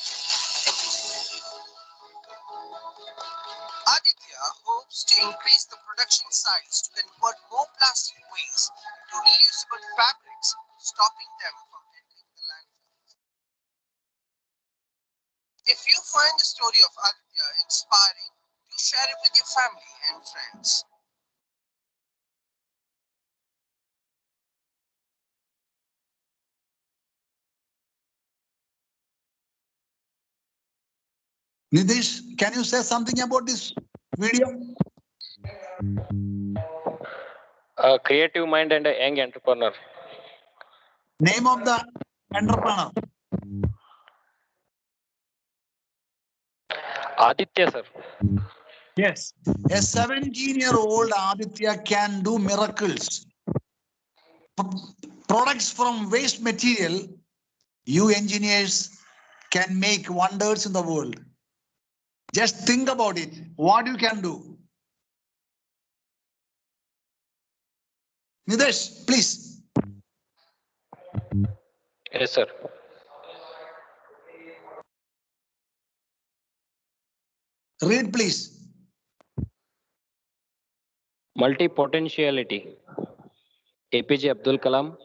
every single day. Aditya hopes to increase the production size to convert more plastic waste into reusable fabrics, stopping them from entering the landfill. If you find the story of Aditya inspiring, do share it with your family and friends. Nidish, can you say something about this video? A creative mind and a young entrepreneur. Name of the entrepreneur. Aditya, sir. Yes. A 17-year-old Aditya can do miracles. Products from waste material, you engineers can make wonders in the world. Just think about it, what you can do. Nidesh, please. Yes, sir. Read, please. Multi-potentiality. APJ Abdul Kalam,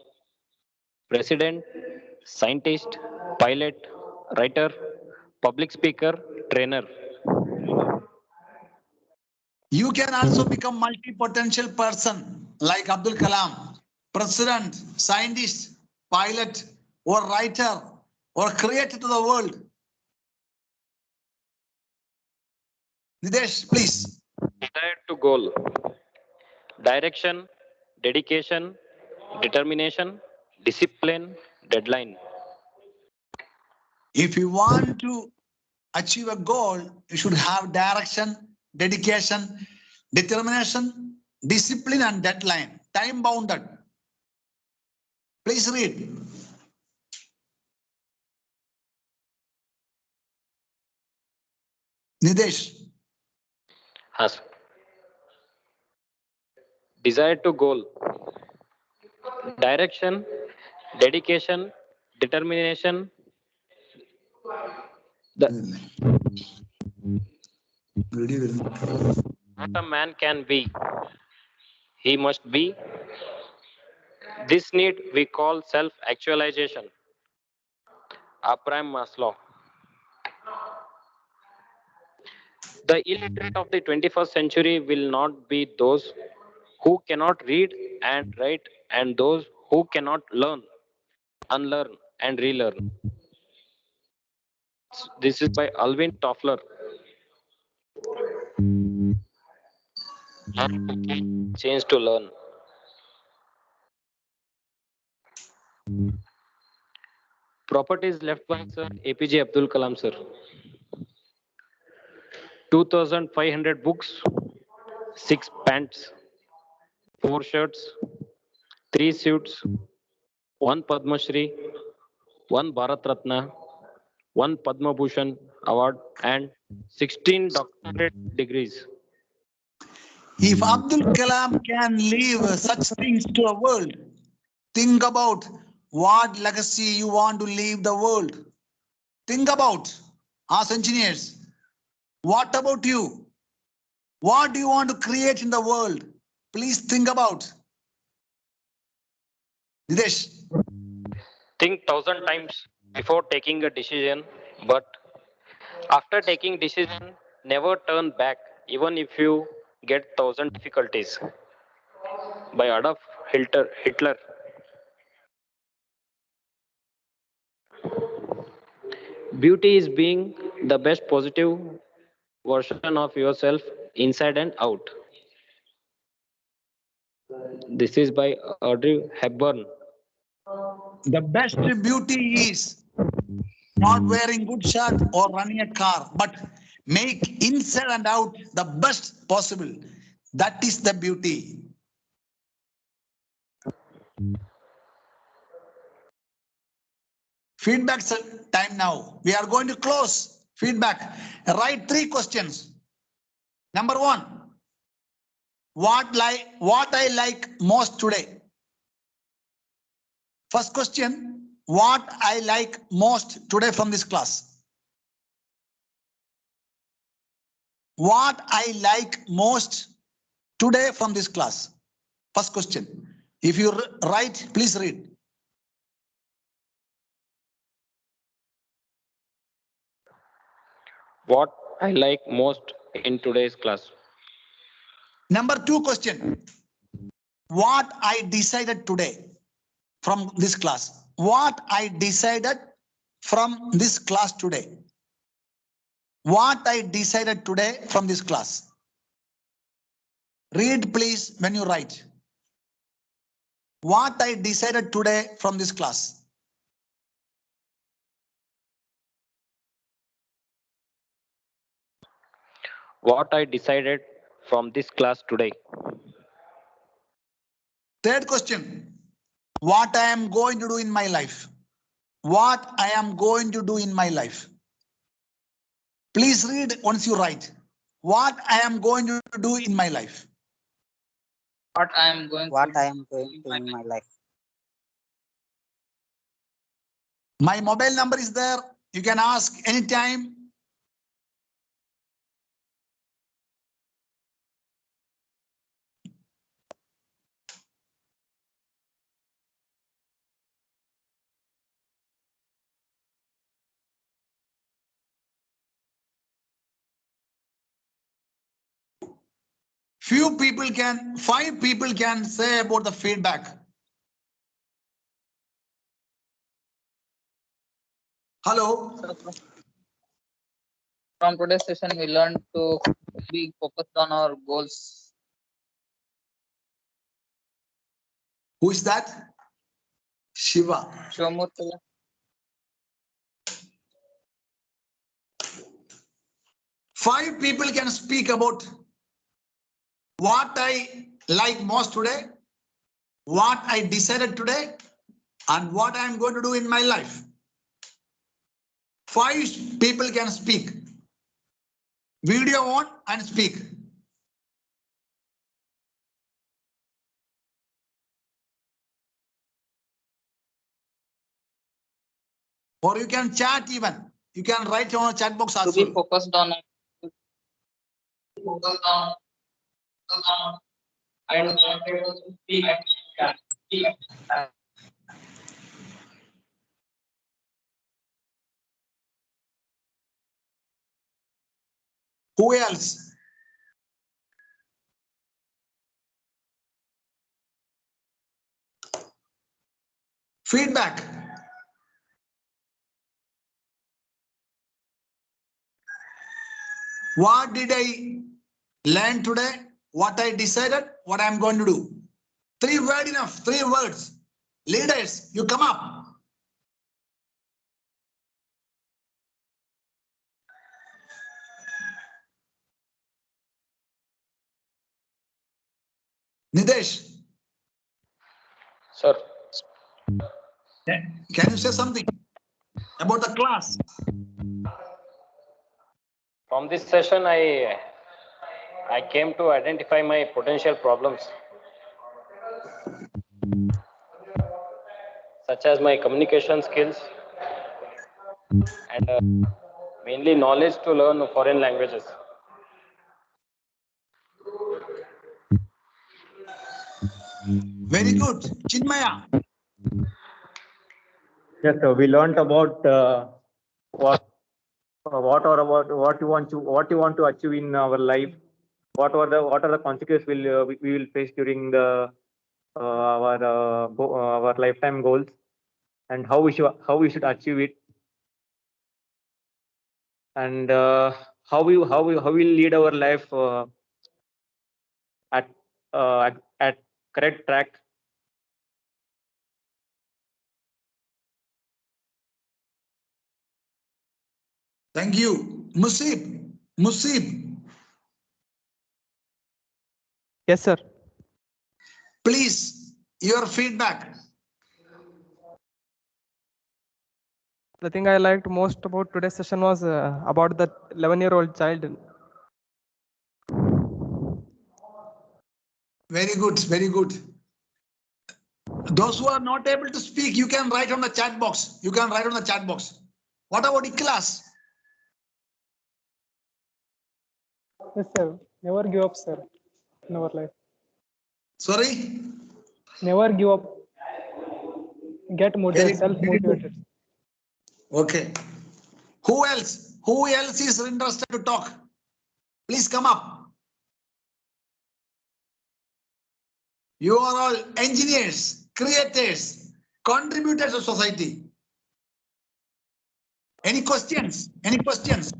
President, Scientist, Pilot, Writer, Public Speaker, Trainer. You can also become multi-potential person like Abdul Kalam, president, scientist, pilot, or writer, or creator to the world. Nidesh, please. Desire to goal. Direction, dedication, determination, discipline, deadline. If you want to achieve a goal, you should have direction, dedication, determination, discipline, and deadline, time bounded. Please read. Nidesh. Has desire to goal. Direction, dedication, determination. What a man can be, he must be. This need we call self-actualization. Abraham Maslow. The illiterate of the 21st century will not be those who cannot read and write and those who cannot learn, unlearn and relearn. This is by Alvin Toffler. Change to learn. Properties left by Sir APJ Abdul Kalam, sir. 2,500 books, 6 pants, 4 shirts, 3 suits, 1 Padma Shri, 1 Bharat Ratna, 1 Padma Bhushan award, and 16 doctorate degrees. If Abdul Kalam can leave such things to the world, think about what legacy you want to leave the world. Think about us engineers. What about you? What do you want to create in the world? Please think about. Nidesh. Think 1,000 times before taking a decision, but after taking decision, never turn back, even if you get 1,000 difficulties. By Adolf Hitler. Beauty is being the best positive version of yourself inside and out. This is by Audrey Hepburn. The best beauty is not wearing good shirt or running a car, but make inside and out the best possible. That is the beauty. Feedback time now. We are going to close feedback. Write 3 questions. Number 1, what I like most today? First question, what I like most today from this class? What I like most today from this class? First question. If you write, please read. What I like most in today's class. Number 2 question. What I decided today from this class. What I decided from this class today. What I decided today from this class. Read please when you write. What I decided today from this class. What I decided from this class today. Third question. What I am going to do in my life. What I am going to do in my life. Please read once you write. What I am going to do in my life. What I am going to in my life. My mobile number is there. You can ask anytime. Five people can say about the feedback. Hello. From today's session, we learned to be focused on our goals. Who is that? Shiva. Shivamurthy. 5 people can speak about what I like most today, what I decided today, and what I am going to do in my life. 5 people can speak. Video on and speak. Or you can chat even. You can write on a chat box as To be well. focused on and speak. Who else? Feedback. What did I learn today? What I decided? What I'm going to do? 3 words enough. 3 words. Leaders, you come up. Nidesh. Sir. Can you say something about the class? From this session, I came to identify my potential problems, such as my communication skills and Mainly knowledge to learn foreign languages. Very good. Chinmaya. Yes, sir. We learnt about what you want to achieve in our life. What are the consequences we will face during the our lifetime goals, and how we should achieve it, and how we lead our life at correct track. Thank you. Musib. Musib, Yes, sir. please, your feedback. The thing I liked most about today's session was about the 11-year-old child. Very good. Very good. Those who are not able to speak, you can write on the chat box. You can write on the chat box. What about Ikhlas? Yes, sir. Never give up, sir, in our life. Sorry? Never give up. Get motivated, Very self-motivated. Okay. Who else? Who else is interested to talk? Please come up. You are all engineers, creators, contributors to society. Any questions? Any questions?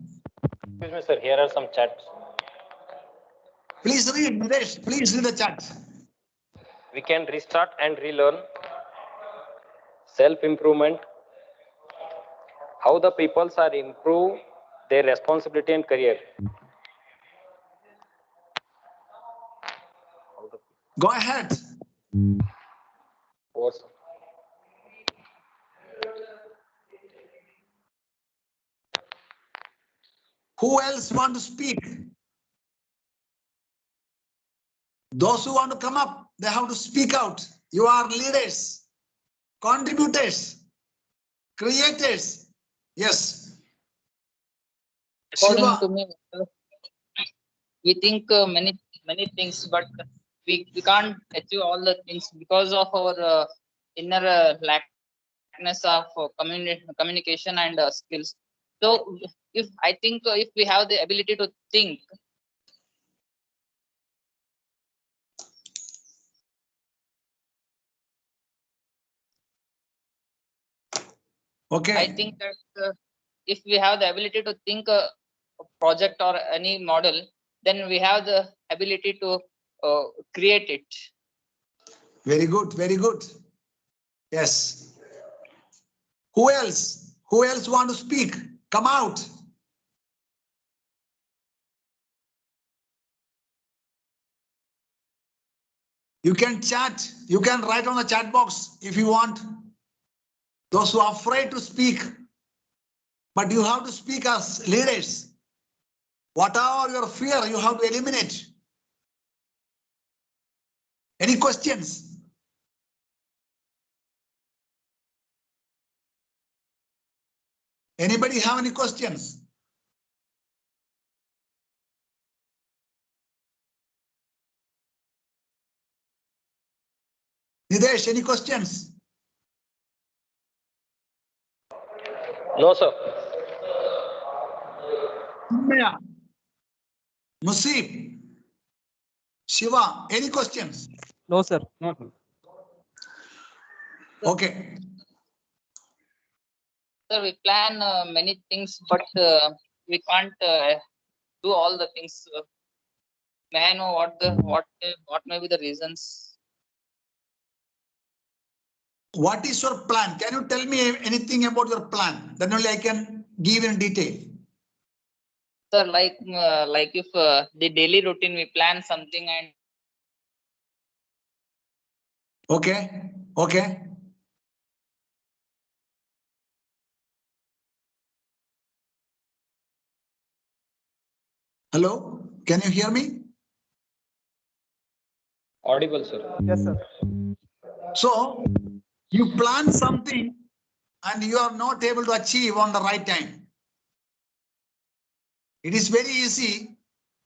Excuse me, sir. Here are some chats. Please read, Nilesh. Please read the chat. We can restart and relearn. Self-improvement. How the peoples are improve their responsibility and career. Go ahead. What's Who else want to speak? Those who want to come up, they have to speak out. You are leaders, contributors, creators. Yes. According Shiva. to me, we think many things, but we can't achieve all the things because of our inner lackness of communication and skills. So, if I think if we have the ability to think, Okay. I think that if we have the ability to think a project or any model, then we have the ability to create it. Very good. Very good. Yes. Who else? Who else want to speak? Come out. You can chat. You can write on the chat box if you want. Those who are afraid to speak, but you have to speak as leaders. Whatever your fear, you have to eliminate. Any questions? Anybody have any questions? Nidesh, any questions? no, sir. Chinmaya, Musib, Shiva, any questions? No, sir. Okay. Sir, we plan many things, but we can't do all the things. May I know what may be the reasons? What is your plan? Can you tell me anything about your plan? Then only I can give in detail. Sir, like if the daily routine we plan something and Okay. Okay. Hello, can you hear me? Audible, sir. Yes, sir. So you plan something and you are not able to achieve on the right time. It is very easy.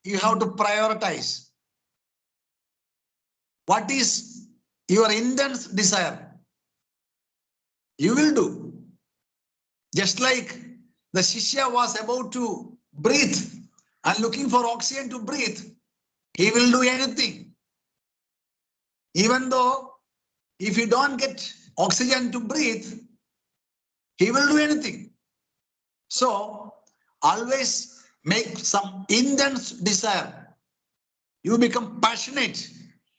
You have to prioritize. What is your intense desire? You will do. Just like the Shishya was about to breathe and looking for oxygen to breathe, he will do anything. Even though if you don't get oxygen to breathe, he will do anything. So always make some intense desire. You become passionate.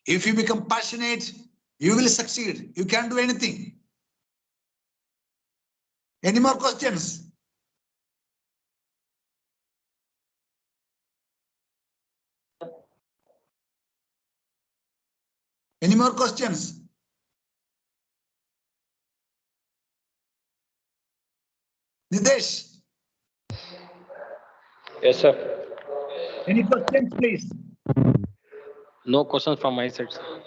If you become passionate, you will succeed. You can do anything. Any more questions? Any more questions? Nitesh, Yes, sir. any questions, please? No questions from my side, sir.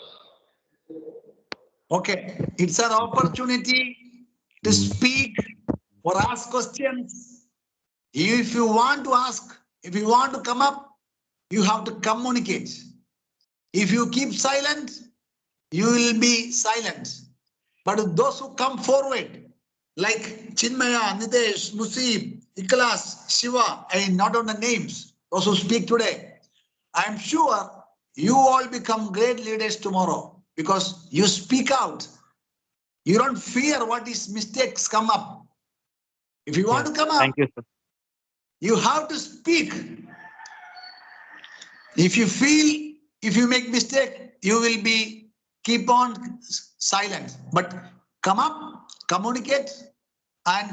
Okay, it's an opportunity to speak or ask questions. If you want to ask, if you want to come up, you have to communicate. If you keep silent, you will be silent. But those who come forward, like Chinmaya, Nitesh, Musib, Ikalas, Shiva, and not on the names, those who speak today, I'm sure you all become great leaders tomorrow because you speak out. You don't fear what is mistakes come up. If you want to come up, Thank you, sir. you have to speak. If you feel, if you make mistake, you will be keep on silent. But come up, communicate, and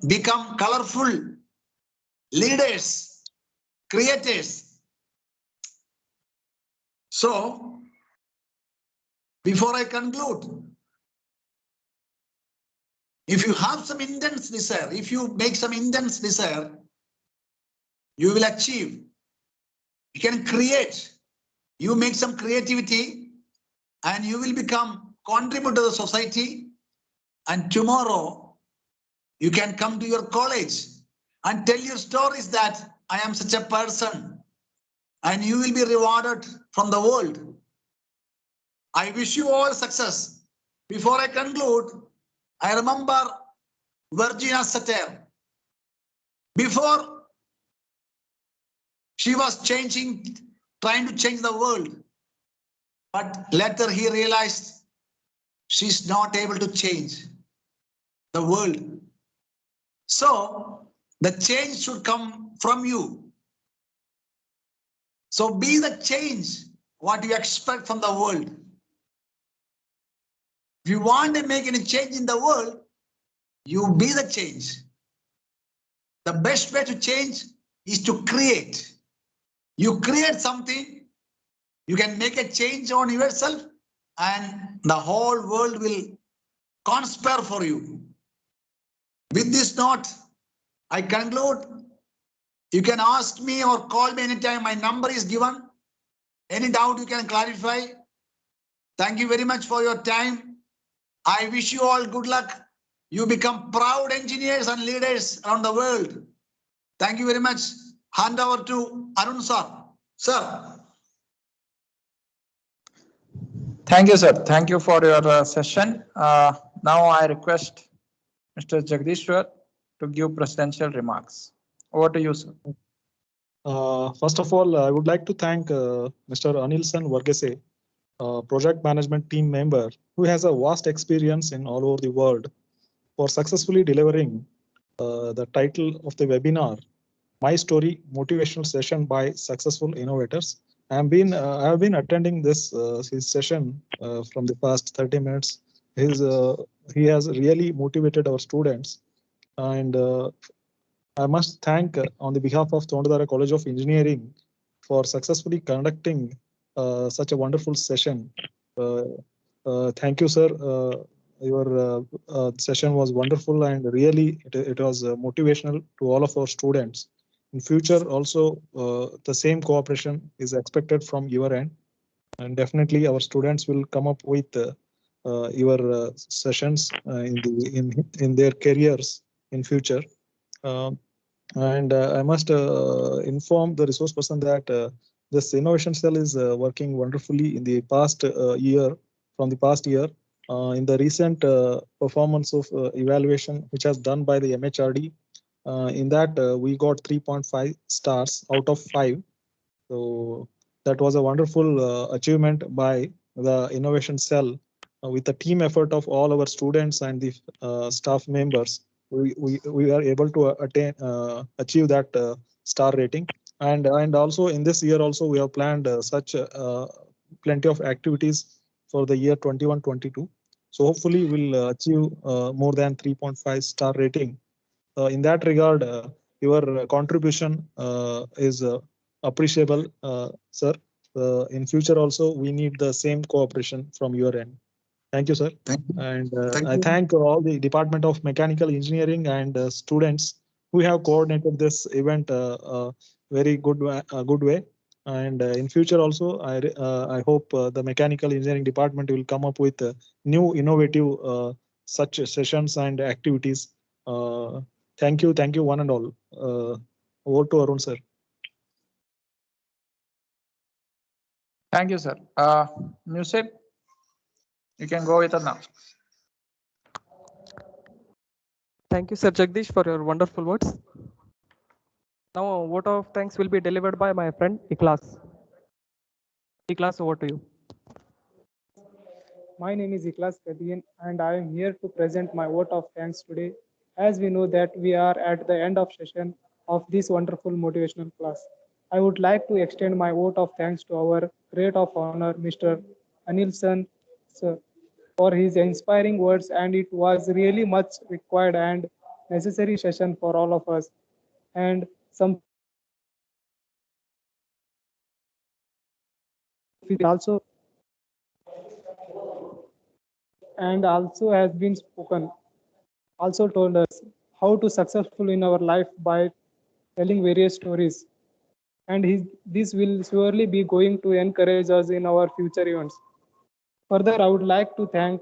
become colorful leaders, creators. So, before I conclude, if you have some intense desire, if you make some intense desire, you will achieve. You can create. You make some creativity and you will become contribute to the society. And tomorrow you can come to your college and tell your stories that I am such a person and you will be rewarded from the world. I wish you all success. Before I conclude, I remember Virginia Satir. Before she was trying to change the world. But later he realized she's not able to change the world. So the change should come from you. So be the change what you expect from the world. If you want to make any change in the world, you be the change. The best way to change is to create. You create something, you can make a change on yourself and the whole world will conspire for you. With this note, I conclude. You can ask me or call me anytime. My number is given. Any doubt you can clarify. Thank you very much for your time. I wish you all good luck. You become proud engineers and leaders around the world. Thank you very much. Hand over to Arun sir. Sir. Thank you, sir. Thank you for your session. Now I request Mr. Jagdishwar to give presidential remarks. Over to you, sir. First of all, I would like to thank Mr. Anilson Varghese, project management team member who has a vast experience in all over the world, for successfully delivering the title of the webinar, My Story Motivational Session by Successful Innovators. I have been attending this his session from the past 30 minutes. He has really motivated our students, and I must thank on the behalf of Tondadara College of Engineering for successfully conducting such a wonderful session. Thank you, sir. Your session was wonderful and really it was motivational to all of our students. In future also, the same cooperation is expected from your end, and definitely our students will come up with your sessions in their careers in future. And I must inform the resource person that this innovation cell is working wonderfully in the past year, from the past year. In the recent performance of evaluation, which has done by the MHRD, in that we got 3.5 stars out of 5. So that was a wonderful achievement by the innovation cell with the team effort of all our students and the staff members. We are able to achieve that star rating, and also in this year also we have planned such plenty of activities for the year 21-22. So hopefully we'll achieve more than 3.5 star rating. In that regard, your contribution is appreciable, sir. In future also, we need the same cooperation from your end. Thank you, sir. And I thank all the Department of Mechanical Engineering and students who have coordinated this event very good way. And in future also, I hope the Mechanical Engineering Department will come up with new innovative such sessions and activities. Thank you, one and all. Over to Arun, sir. Thank you, sir. Musib, you can go with it now. Thank you, Sir Jagdish, for your wonderful words. Now, a vote of thanks will be delivered by my friend Ikhlas. Ikhlas, over to you. My name is Ikhlas Kadian and I am here to present my vote of thanks today. As we know that we are at the end of session of this wonderful motivational class. I would like to extend my vote of thanks to our great of honor, Mr. Anilson, sir, for his inspiring words, and it was really much required and necessary session for all of us. And some also has been spoken, also told us how to successful in our life by telling various stories. And this will surely be going to encourage us in our future events. Further, I would like to thank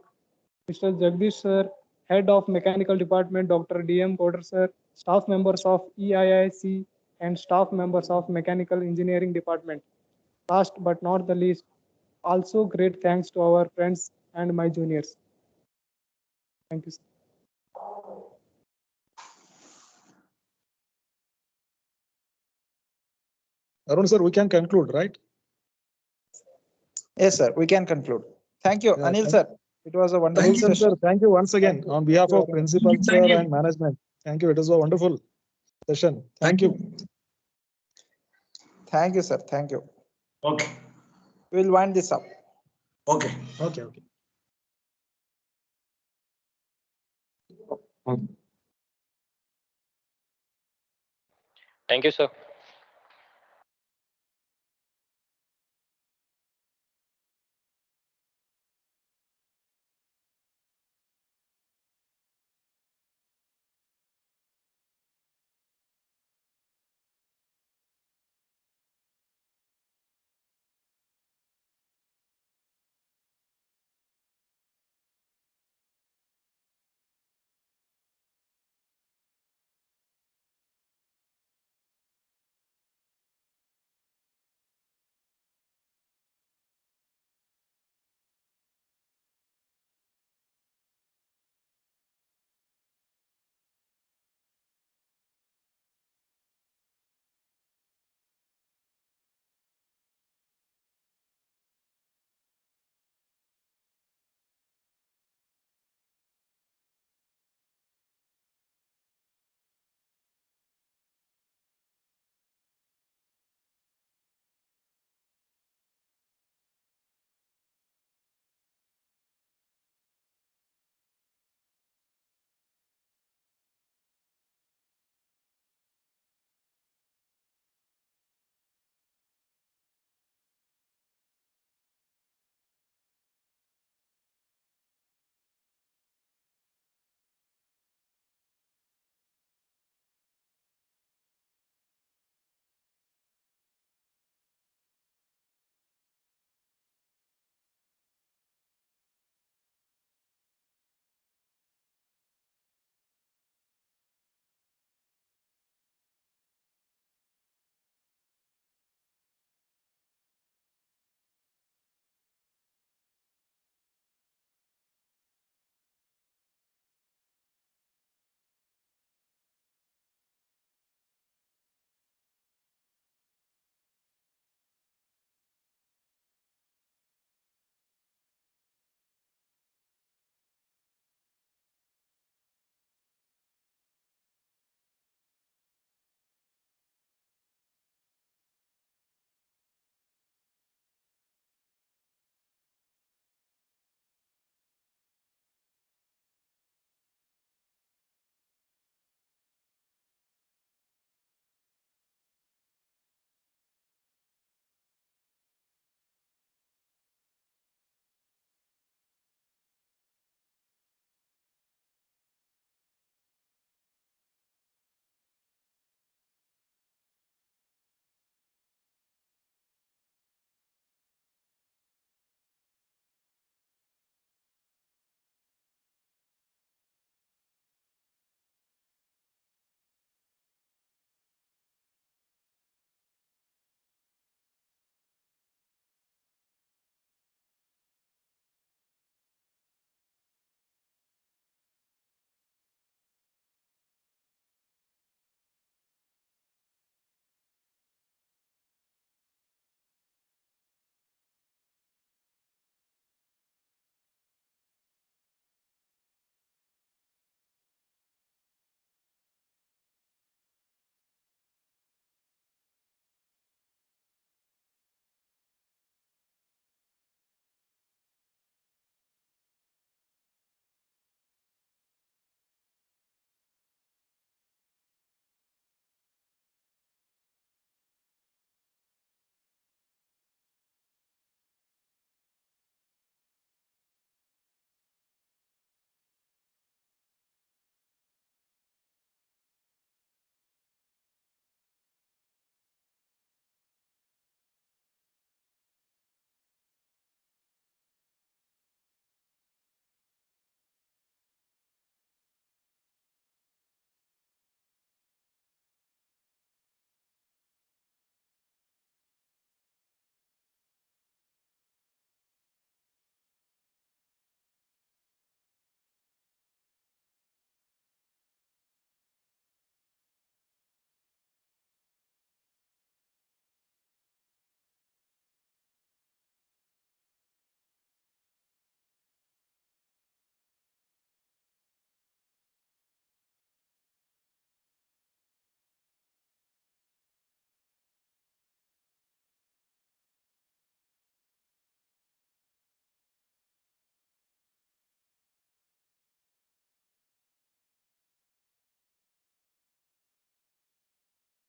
Mr. Jagdish sir, Head of Mechanical Department, Dr. D.M. Porter sir, staff members of EIIC, and staff members of Mechanical Engineering Department. Last but not the least, also great thanks to our friends and my juniors. Thank you, sir. Arun, sir, we can conclude, right? Yes, sir. We can conclude. Thank you, Anil, sir. It was a wonderful Anil, session. sir, thank you once again on behalf of principal, sir, and management. Thank you. It was a wonderful session. Thank you. Thank you, sir. Thank you. Okay. We'll wind this up. Okay. Okay. Thank you, sir.